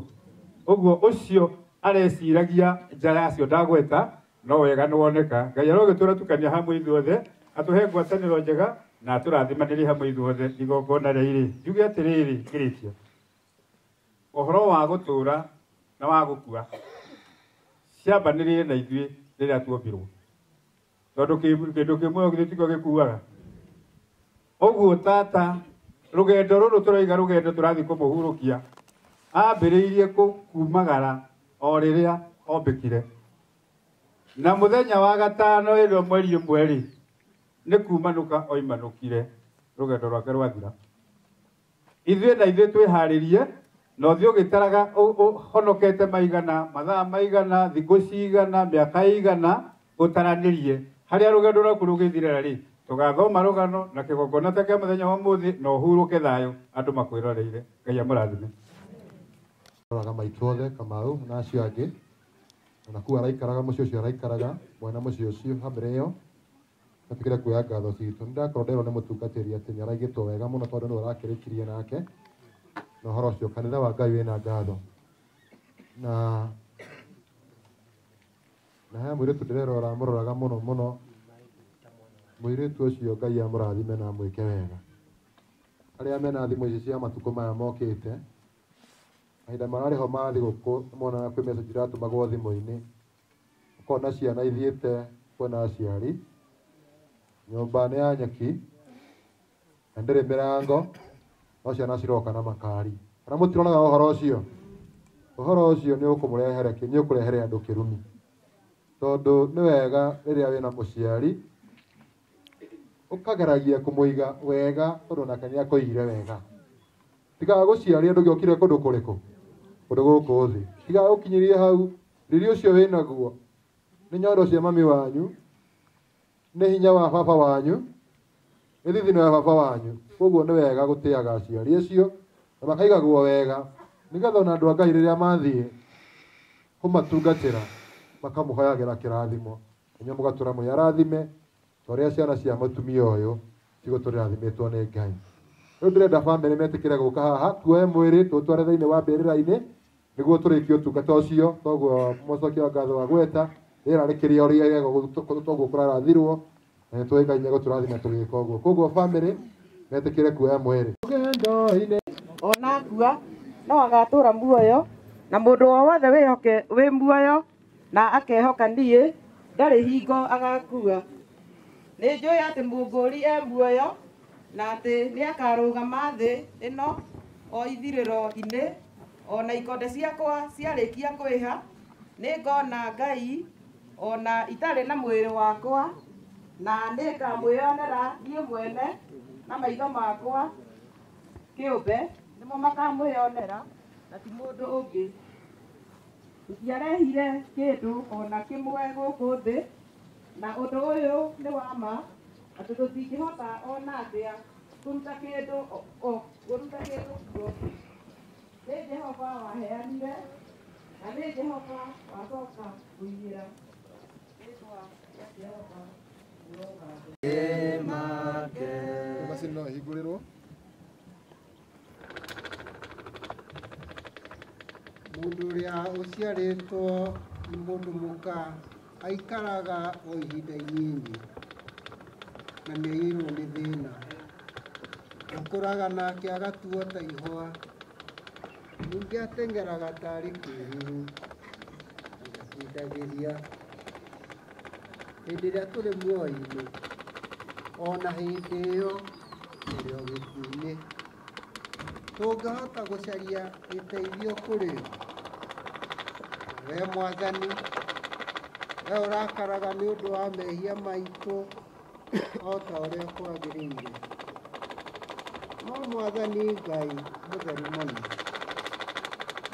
Ũguo ũcio areciragia nja yacio ndagweta no wega nĩwoneka. Ngai arogĩtũra tukania hamwe ithuothe atũhe ngwatanĩro njega na tũrathimanĩrie hamwe ithuothe igongona rĩrĩ. Njuge atĩrĩrĩ kĩrĩkia ũhoro wa gũtũra na wa gũkua ciambanĩrĩire na ithuĩ rĩrĩa tuombirwo tondũ kĩndũ kĩmwe githĩ tiko gĩkuaga. Ũguo tata rũgendo rũrũ tũroiga rũgendo tũrathiĩ kũmũhurũkia ambĩrĩirie kumagara o rĩrĩa ombĩkire na mũthenya wa gatano ĩrĩa mweri ĩmwe rĩ nĩ kumanũka oimanũkire rũgendo rwake rwathira. Ithuĩ na ithuĩ twĩharĩrie na ũthiĩ ũgĩtaraga ũhonokete maigana, mathaa maigana, thikũ cigana, mĩaka igana, ũtaranĩrie harĩa rũgendo rwaku rũgĩthirĩra rĩ, tũgathoma rũgano na kĩgongona ta kĩa mũthenya wa ũmũthĩ na ũhurũke thayũ andũ makwĩroreire. Ngai amũrathime. Roraga maitũ othe Kamau na acio angĩ ona kuo araikaraga mũciĩ ũcio araikaraga mwena mũciĩ ũcio hamĩre ĩyo gatigĩre kuoya ngatho citũ. Nĩ ndakorwo nderwo nĩ mũtungatĩri atĩ nĩ araigĩtwo wega mũno tondũ nĩ ũrakĩrĩkirie nake na ũhoro ũcio kanitha wa Ngai wĩna ngatho. Na he mũirĩtu ndĩrerora mũroraga mũno mũno, mũirĩtu ũcio Ngai amũrathime na amwĩke wega. Arĩa mena thimũ ici cia matukũ maya mokĩte mahinda mararĩ ho ma thigũkũ nĩmonaga kwĩ message iratũmagwo thimũ-inĩ, ũkona ciana ithiĩte kuona aciari, nyũmba nĩ ya nyeki na ndĩrĩ mĩrango, no ciana ciroka na makari. Kana mũtironaga ũhoro ũcio? Ũhoro ũcio nĩ ũkũrehere andũ kĩrumi, tondũ nĩ wega rĩrĩa wĩna mũciari ũkageragia kũmũiga wega tondũ nake nĩ akũigire wega. Tiga gũciaria ndũgĩokire kũndũ kũrĩkũ, kũndũ gũkũ thĩ. Tiga ũkinyirie hau, rĩrĩa ũcio wĩnaguo nĩ nyondo cia mami wanyu, nĩ hinya wa baba wanyu, nĩ thithino ya baba wanyu. Koguo nĩ wega gũtĩaga aciari acio na makaigagwo wega, nĩgetha ona andũ a Ngai rĩrĩa mathiĩ kũmatungatĩra makamũhoyagĩra kĩrathimo, inyuĩ mũgatũra mwĩ arathime ta ũrĩa ciana cia mũtumia ũyũ cigũ tũrathimĩtwo nĩ Ngai. Rĩu ndĩrenda bamĩrĩ metĩkĩre gũka haha tuoye mwĩrĩ tũtware thĩinĩ wa mbĩrĩra-inĩ nĩguo tũrĩkie ũtungata ũcio. Toguo mũcokia wa ngatho wa gweta rĩera rĩkĩrĩa ũrĩa rĩega toguo kũrarathirwo na nĩtũĩ Ngai nĩegũtũrathima tũgĩka ũguo. Koguo bamĩrĩ metĩkĩre kuoya mwĩrĩ. Ona akua no agatũra muoyo, na mũndũ o wothe wĩ muoyo na akehoka niĩ ndarĩ hingo agakua. Nĩ njũĩ atĩ mũngũri e muoyo na atĩ nĩ akarũgama thĩ ĩno o ithirĩro-inĩ. Ona ikonde ciakwa ciarĩkia kwĩha nĩ ngona Ngai ona itarĩ na mwĩrĩ wakwa, na nĩ ngamwĩonera niĩ mwene na maitho makwa kĩũmbe nĩmo makamwĩonera na ti mũndũ ũngĩ. Ndiarehire kĩndũ ona kĩmwe gũkũ thĩ, na ũndũ ũyũ nĩ wa ma atĩ tũtingĩhota ona atĩa kũruta kĩndũ kuo. Nĩ Jehova waheanire na nĩ Jehova wacoka kũigĩra. Rĩĩtwa rĩa Jehova macini no ĩhingũrĩrwo. Mũndũ ũrĩa ũciarĩtwo nĩ mũndũ mũka aikaraga o ihinda inini na nĩ aiyirwo nĩ thĩna. Ũkũraga nake agatuo ta ihũa, ningĩ atengeraga tarĩ kĩĩruru agatindagĩria. Hĩndĩ ĩrĩa tũrĩ muoyo-inĩ ona hĩndĩ ĩyo tũrĩ o gĩkuũ-inĩ tũngĩhota gũcaria gĩteithio kũrĩ we Mwathani, we ũrakaraga nĩ ũndũ wa mehia maitũ o ta ũrĩa kwagĩrĩire. No Mwathani Ngai mũtheru mũno,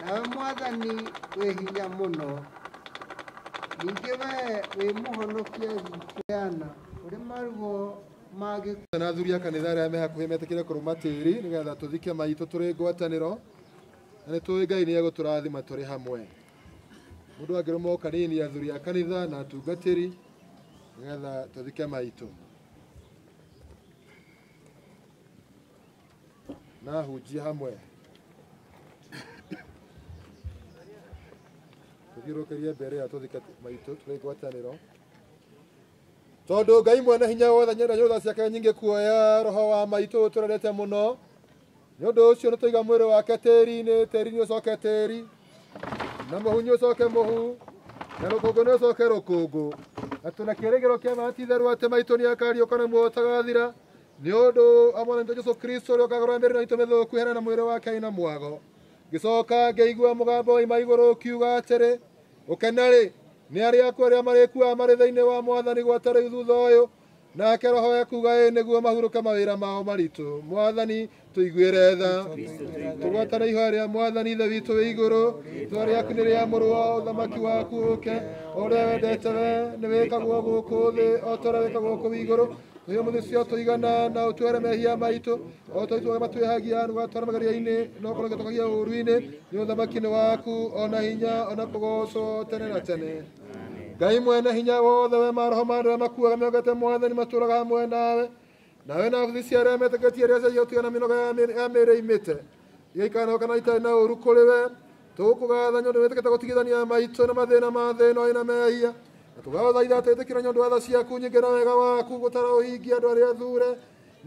nawe Mwathani wĩ hinya mũno, ningĩ we wĩ mũhonokia witũ ũrĩ maruo mangĩ. Na athuri a kanitha arĩa me hakuhĩ metĩkĩre kũrũma tĩĩri nĩgetha tũthike maitũ tũrĩ ngwatanĩro, na nĩ tũĩ Ngai nĩ egũtũrathima tũrĩ hamwe. Mũndũ angĩrũma o kanini athuri a kanitha na atungatĩri nĩgetha tũthike maitũ. Na hunjia hamwe tũthiũrũrũkĩrie mbere ya tũthike maitũ tũrĩ ngwatanĩro. Tondũ Ngai mwene hinya wothe nyenda nyũtha ciake nyingĩ kuoya roho wa maitũ tũrerete mũno, nĩ ũndũ ũcio nĩ tũiga mwĩrĩ wake tĩĩri-inĩ, tĩĩri-inĩ ũcoke tĩĩri, na mũhu ũcoke mũhu, na rũkũngũ nĩ ũcoke rũkũngũ. Na tũna kĩĩrĩgĩro kĩa ma ti itherũ atĩ maitũ nĩ akariũka na muoyo ũtagathira, nĩ ũndũ amwe na Jesũ Kristo ũrĩa ũkagũra mĩĩrĩ na itũ mĩthũku ihena na mwĩrĩ wake ina mwago. Ngĩcoka ngĩigua mũgambo oima igũrũ ũkiuga atĩrĩ, ũkena rĩ nĩ arĩa akuo arĩa marĩkuaga marĩ thĩinĩ wa Mwathani gwata rĩu thutha ũyũ, nake roho we kuga nĩguo mahurũke mawĩra mao maritũ. Mwathani tũiguĩre tha, tũgwatane ihoya rĩa Mwathani ithe witũ wĩ igũrũ. Ihoya rĩaku nĩ rĩa mũrũ, ũthamaki waku ũke, o ũrĩa wendete we nĩ wĩkagwo gũkũ thĩ o ta ũrĩa wĩkagwo kũu igũrũ. Tũhe mũthĩ cio tũigana na ũtware mehia maitũ, o ta ithuothe matwĩhagia ndũgatware mageria-inĩ no korwo gĩtũkagia ũũru-inĩ. Nĩ ũthamaki nĩ waku, ona hinya, ona kũgocwo tene na tene. Ngai mwene hinya wothe, we maroho ma andũ arĩa makuaga meogete Mwathani matũũraga hamwe nawe. Nawe na buthi cia arĩa metĩkĩtie rĩrĩa ciatigana mĩnoga ya mĩĩrĩ imĩte igaikara kana itarĩ na ũũru kũrĩ we. Tũgũkũgatha nĩ ũndũ wĩtĩkĩte gũtigithania maitũ na mathĩna ma thĩ ĩno ĩna mehia. Na tũgagũthaitha twĩtĩkĩre nĩ ũndũ wa tha ciaku nyingĩ na wega waku gũtara ũhingia andũ arĩa athuure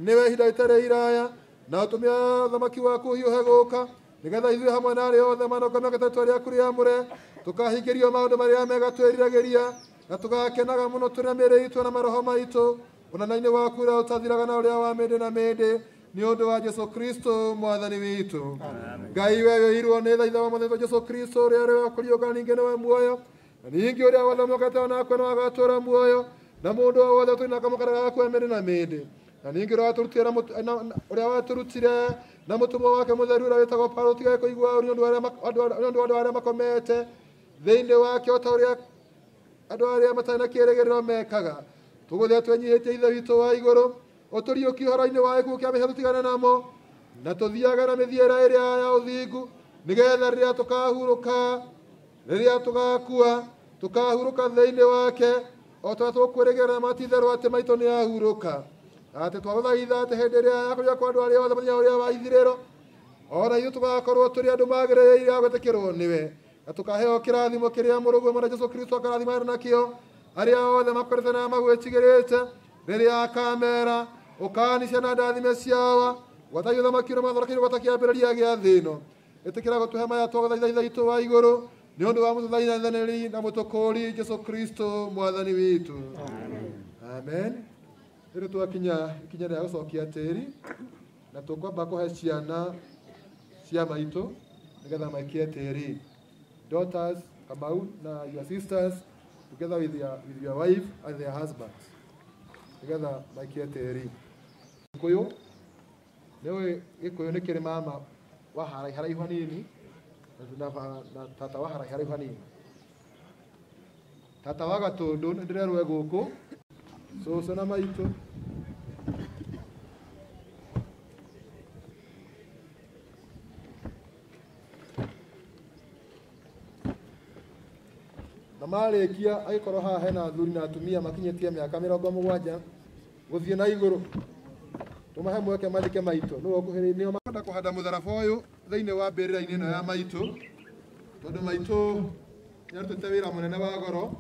nĩwe ihinda rĩtarĩ iraya. Na ũtũmia ũthamaki waku hiũhe gũũka, nĩgetha ithuĩ hamwe na arĩa othe manoka mĩaka ĩtatũ rĩaku rĩamũre tũkahingĩrio maũndũ marĩa mega twĩriragĩria, na tũgakenaga mũno tũrĩa mĩĩrĩ itũ na maroho maitũ ũnana-inĩ waku ũrĩa ũtathiraga na ũrĩa wa mĩndĩ na mĩndĩ, nĩ ũndũ wa Jesũ Kristo Mwathani witũ. Ngai we wĩirwo nĩ tha ithe wa Mwathani witũ Jesũ Kristo ũrĩa arĩ wa kũriũka ningĩ nĩwe muoyo, na ningĩ ũrĩa wothe mokete onakwe no agatũũra muoyo, na mũndũ o wothe ũtũrĩ na kamũkara gakwe mĩndĩ na mĩndĩ. Na ningĩ ũrĩa watũrutire na mũtũmwo wake mũtheru ũrĩa wĩtagwo Paulo ũtigae kũigua nĩ ũndũ wa andũ arĩa makomete thĩinĩ wake o ta ũrĩa andũ arĩa matarĩ na kĩĩrĩgĩrĩro mekaga. Tũgũthiĩ twenyihĩtie ithe witũ wa igũrũ, ũtũriũkie ũhoro-inĩ wa gĩkuũ kĩa mehia tũtigane namo, na tũthiage na mĩthiĩre ĩrĩa ya ũthingu, nĩgetha rĩrĩa tũkahurũka, rĩrĩa tũgakua tũkahurũka thĩinĩ wake o ta tũkwĩrĩgĩrĩra matitherũ atĩ maitũ nĩ ahurũka. Atĩ twagũthaitha atĩ hĩndĩ ĩrĩa ya kũrĩa kwa andũ arĩa othe mũthenya ũrĩa wa ithirĩro, ona ithuĩ tũgakorwo tũrĩ andũ magĩrĩire a gwĩtĩkĩrwo nĩwe, na tũkaheo kĩrathimo kĩrĩa mũrũguo mwana Jesũ Kristo akarathima nakĩo arĩa othe makoretwo na magwĩtigĩrĩte, rĩrĩa akamera ũkaanicia na ndathime ciawa gwatagia ũthamaki ũrĩa mwathondekire gwata kĩambĩrĩria gĩa thĩ ĩno. Ĩtĩkĩra gũtũhe maya twagũthaitha ithe witũ wa igũrũ, nĩ ũndũ wa mũtũthaithanĩri na mũtũkũũri Jesũ Kristo Mwathani witũ. Amen. Rĩu twakinya ikinya rĩa gũcokia tĩĩri, na tũkwamba kũhe ciana cia maitũ nĩgetha maikie tĩĩri. Daughters, Kamau na your sisters together with your wife and their husbands nĩgetha maikie tĩĩri. Gĩkũyũ nĩ kĩrĩ mama wa haraihu hanini na tata wa haraihu hanini. Tata wa Gatũndũ nĩ ndĩrerwo gũkũ, cũcũ na maitũ. Na marĩkia agĩkorwo haha hena athuri na atumia makinyĩtie mĩaka 70 gũthiĩ na igũrũ, tũmahe mweke mathike maitũ. Nĩo makwenda kũhanda mũtharaba ũyũ thĩinĩ wa mbĩrĩra-inĩ ĩno ya maitũ, tondũ maitũ nĩarutĩte wĩra mũnene wa goro,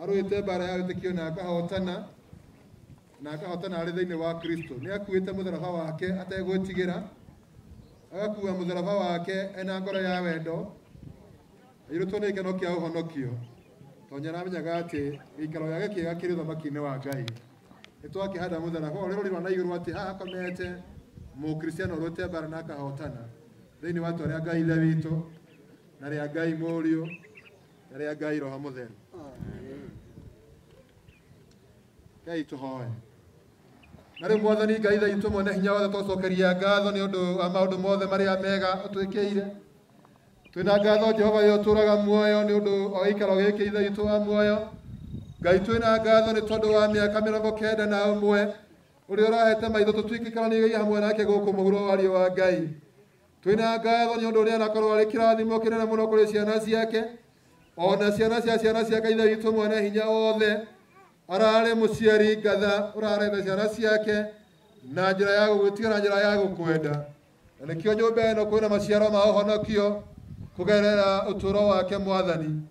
arũĩte mbara ya wĩtĩkio na akahotana arĩ thĩinĩ wa Kristo. Nĩ akuĩte mũtharaba wake ategwĩtigĩra, agakua mũtharaba wake ena ngoro ya wendo, airũtwo nĩ gĩkeno kĩa ũhonokio, tondũ nĩaramenyaga atĩ gĩikaro gĩake kĩega kĩrĩ ũthamaki-inĩ wa Ngai. Nĩtwakĩhanda mũtharaba ũrĩa ũrĩrwo na igũrũ atĩ haha akomete mũkristiano ũrũĩte mbara na akahotana, thĩinĩ wa rĩĩtwa rĩa Ngai ithe witũ na rĩa Ngai mũriũ na rĩa Ngai roho mũtheru. Ngai tũhoe. Na rĩu Mwathani Ngai ithe witũ mwene hinya wothe tũcokeria ngatho nĩ ũndũ wa maũndũ mothe marĩa mega ũtwĩkĩire. Twĩna ngatho Jehova yo tũraga muoyo nĩ ũndũ wa gĩikaro gĩkĩ ithe witũ wa muoyo. Ngai twĩna ngatho nĩ tondũ wa mĩaka 91 ũrĩa ũrahete maitho tũtuĩkĩkanĩrie hamwe nake gũkũ mũhuro wa riũa Ngai. Twĩna ngatho nĩ ũndũ ũrĩa anakorwo arĩ kĩrathimo kĩnene mũno kũrĩ ciana ciake, ona ciana cia ciana ciake ithe witũ mwene hinya wothe. Ararĩ mũciari ngatha ũraretha ciana ciake na njĩra ya gũgwĩtiga na njĩra ya gũkwenda. Na nĩkĩo nyũmba ĩno kwĩna maciaro ma ũhonokio kũgerera ũtũũro wake Mwathani.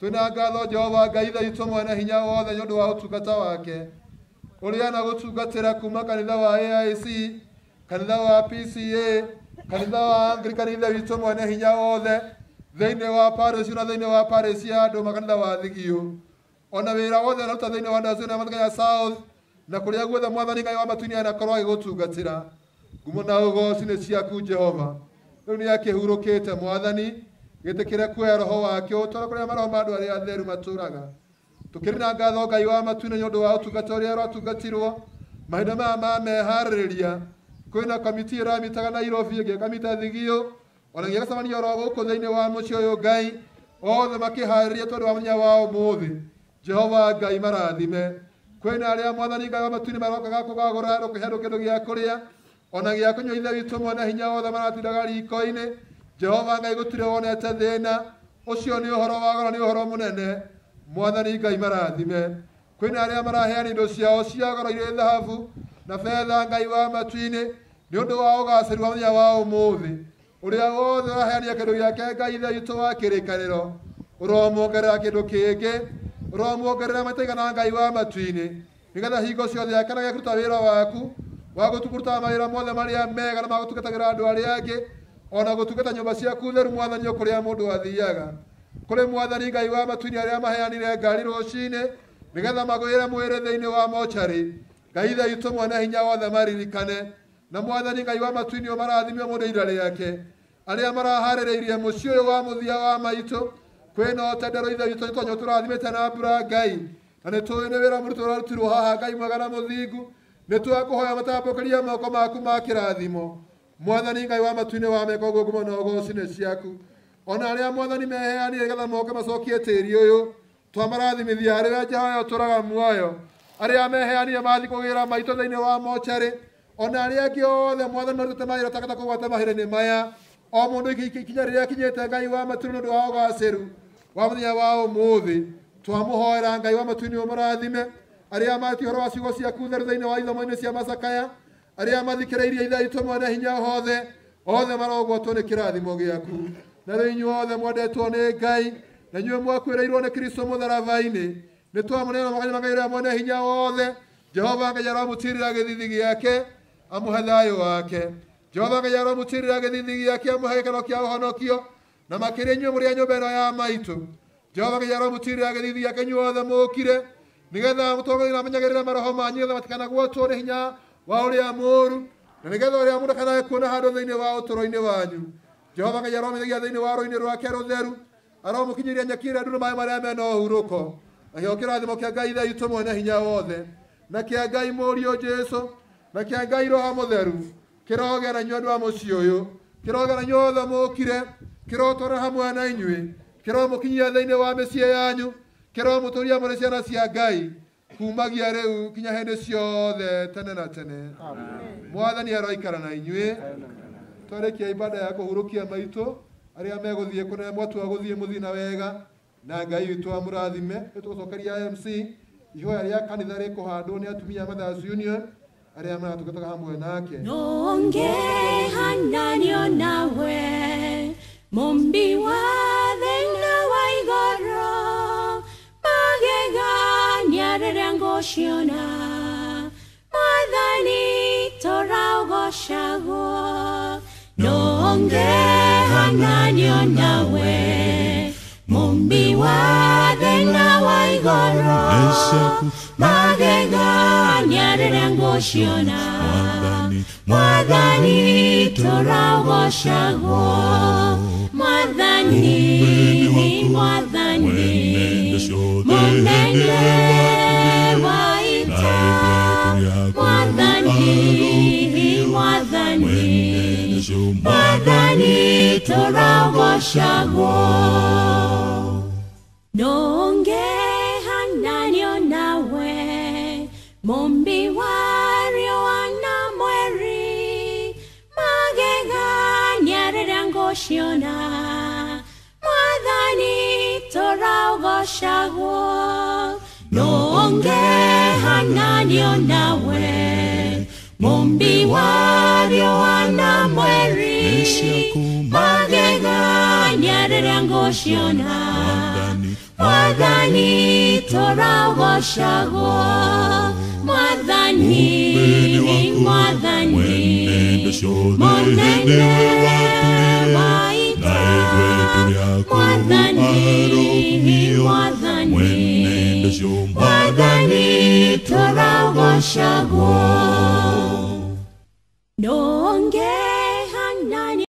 Twĩna ngatho Jehova Ngai ithe witũ mwene hinya wothe nĩ ũndũ wa ũtungata wake ũrĩa anagũtungatĩra kuma kanitha wa AIC, kanitha wa PCA, kanitha wa Anglican ithe witũ mwene hinya wothe, thĩinĩ wa parish na thĩinĩ wa parish ya andũ makanitha wa Thigio, ona wĩra wothe aruta thĩinĩ wa Ndasũ na Kenya South na kũrĩa guothe Mwathani Ngai wa matunya anakorwo agĩgũtungatĩra. Ngumo na ũgooci nĩ ciaku Jehova. Rĩu nĩ akĩhurũkĩte Mwathani, gĩtĩkĩre kuoya roho wake ũtware kũrĩa maroho ma andũ arĩa atheru matũũraga. tukiri na ngatho Ngai wa matu-inĩ nĩ ũndũ wa ũtungata ũrĩa rwatungatirwo mahinda maya ma meharĩrĩria kwĩna kamiti ĩramitaga Nairobi ĩngĩ kamita Thigio ona nginya gacemania oro gũkũ thĩinĩ wa mũciĩ ũyũ Ngai othe makĩharĩria tondũ wa mũthenya wa ũmũthĩ Jehova Ngai marathime kwĩna arĩa Mwathani Ngai wa matu-inĩ marokaga kũgagũra rũkĩhe kĩndũ gĩa kũrĩa ona gĩa kũnyua Ithe witũ mwene hinya wothe maratindaga riko-inĩ Jehova Ngai gũtirĩ wonete thĩna ũcio nĩ ũhoro wa goro nĩ ũhoro mũnene Mwathani Ngai marathime kwĩna arĩa maraheana indo ciao cia goro irĩ thahabu na betha Ngai wa matu-inĩ nĩ ũndũ wa ũgacĩru wa mũthenya wa ũmũthĩ ũrĩa wothe ũraheania kĩndũ gĩake Ngai Ithe witũ wa kĩrĩkanĩro ũromuongerera kĩndũ kĩngĩ ũromuongerera maitaigana Ngai wa matu-inĩ nĩgetha hingo ciothe akenage kũruta wĩra waku wa gũtungata mawĩra mothe marĩa mega na magũtungatagĩra andũ arĩa angĩ ona gũtungata nyũmba ciaku theru Mwathani kũrĩa mũndũ athiaga kũrĩ Mwathani Ngai wa matu-inĩ arĩa maheanire ngari rũcinĩ nĩgetha magwĩre mwĩrĩ thĩinĩ wa mochari Ngai Ithe witũ mwene hinya wothe maririkane na Mwathani Ngai wa matu-inĩ marathimio mũndũ ira rĩake arĩa maraharĩrĩirie mũciĩ ũyũ wa mũthia wa maitũ kwĩna ũtendero Ithe witũ nĩtwanyo tũrathimĩte na mbura Ngai na nĩtũĩ nĩ wĩra mũrutwo ũrarutirwo haha Ngai mwega na mũthingu nĩtwakũhoya matambũkĩrie moko maku ma kĩrathimo Mwathani Ngai wa matu-inĩ wa meka ũguo ngumo na ũgooci-inĩ ciaku ona arĩa Mwathani meheanire nĩgetha moke macokie tĩĩri ũyũ twamarathimithia rĩrĩa Jehova ũtũraga muoyo arĩa meheanire mathi kũgĩra maitũ thĩinĩ wa mochari ona arĩa angĩ othe Mwathani marutĩte mawĩra takata kũgwata mahĩra-inĩ maya o mũndũ ikinya rĩrĩa akinyĩte Ngai wa matu-inĩ nĩ ũndũ wa ũgacĩru wa mũthenya wa ũmũthĩ twamũhoera Ngai wa matu-inĩ ũmũrathime arĩa mati ũhoro wa ciugo ciaku theru thĩinĩ wa ithomo-inĩ cia macakaya arĩa mathikĩrĩirie Ithe witũ mwene hinya othe marogwatwo nĩ kĩrathimo gĩaku na rĩu inyuĩ othe mwendetwo nĩ Ngai na inyuĩ mwakuĩrĩirwo nĩ Kristo mũtharaba-inĩ nĩ twamũneana magĩrĩra mwene hinya wothe Jehova Ngai aramũtirĩra gĩthithi gĩake amũhe thayũ wake Jehova Ngai aramũtirĩra gĩthithi gĩake amũhe gĩkeno kĩa ũhonokio na makĩria inyuĩ mũrĩ a nyũmba ĩno ya maitũ Jehova Ngai aramũtirĩra gĩthithi gĩake inyuĩ othe mũkire nĩgetha mũtongoria na amenyagĩrĩra maroho manyu nĩgetha matikanagwatwo nĩ hinya wa ũrĩa mũũru na nĩgetha ũrĩa mũndũ akanae kuona handũ thĩinĩ wa ũtũũro-inĩ wanyu Jehova Ngai aromithagia thĩinĩ wa rũĩ-inĩ rwake rũtheru aromũkinyĩria nyeki ĩrĩa nduru maĩ marĩa mena ũhurũko na kĩo kĩrathimo kĩa Ngai Ithe witũ mwene hinya wothe na kĩa Ngai mũriũ Jesũ na kĩa Ngai Roho Mũtheru kĩrogĩa na inyuĩ andũ a mũciĩ ũyũ kĩrogĩa na inyuĩ othe mũkire kĩrotwara hamwe na inyuĩ kĩromũkinyia thĩinĩ wa mĩciĩ yanyu kĩromũtũria mũrĩ ciana cia Ngai kumagia rĩu kinya hĩndĩ ciothe tene na tene Mwathani aroikara na inyuĩ twarĩkia ibada ya kũhurũkia maitũ arĩa megũthiĩ kũnene mwatua gũthiĩ mũthiĩ na wega na Ngai witũ amũrathime nĩtũgũcokeria MC ihoya rĩa kanitha rĩkũhandwo nĩ atumia a Mothers Union arĩa maratungataga hamwe nake nongehananio nawe mumbi wa thĩinĩ wa igũrũ magegania rĩrĩa ngũciona Mwathani tũraũgocagwo nongehananio nawe mumbi wa thĩinĩ wa igũrũ magegania rĩrĩa ngũciona Mwathani tũraũgocagwo Mwathani mũnene wa ita Mwathani tũraũgocagwo nongehananio nawe mumbi wa riũa na mweri magegania rĩrĩa ngũciona Mwathani tũraũgocagwo nongehananio nawe mumbi wa riũa na mweri magegania rĩrĩa ngũciona Mwathani tũraũgocagwo Mwathani mũnene wa ita Mwathani tũraũgocagwo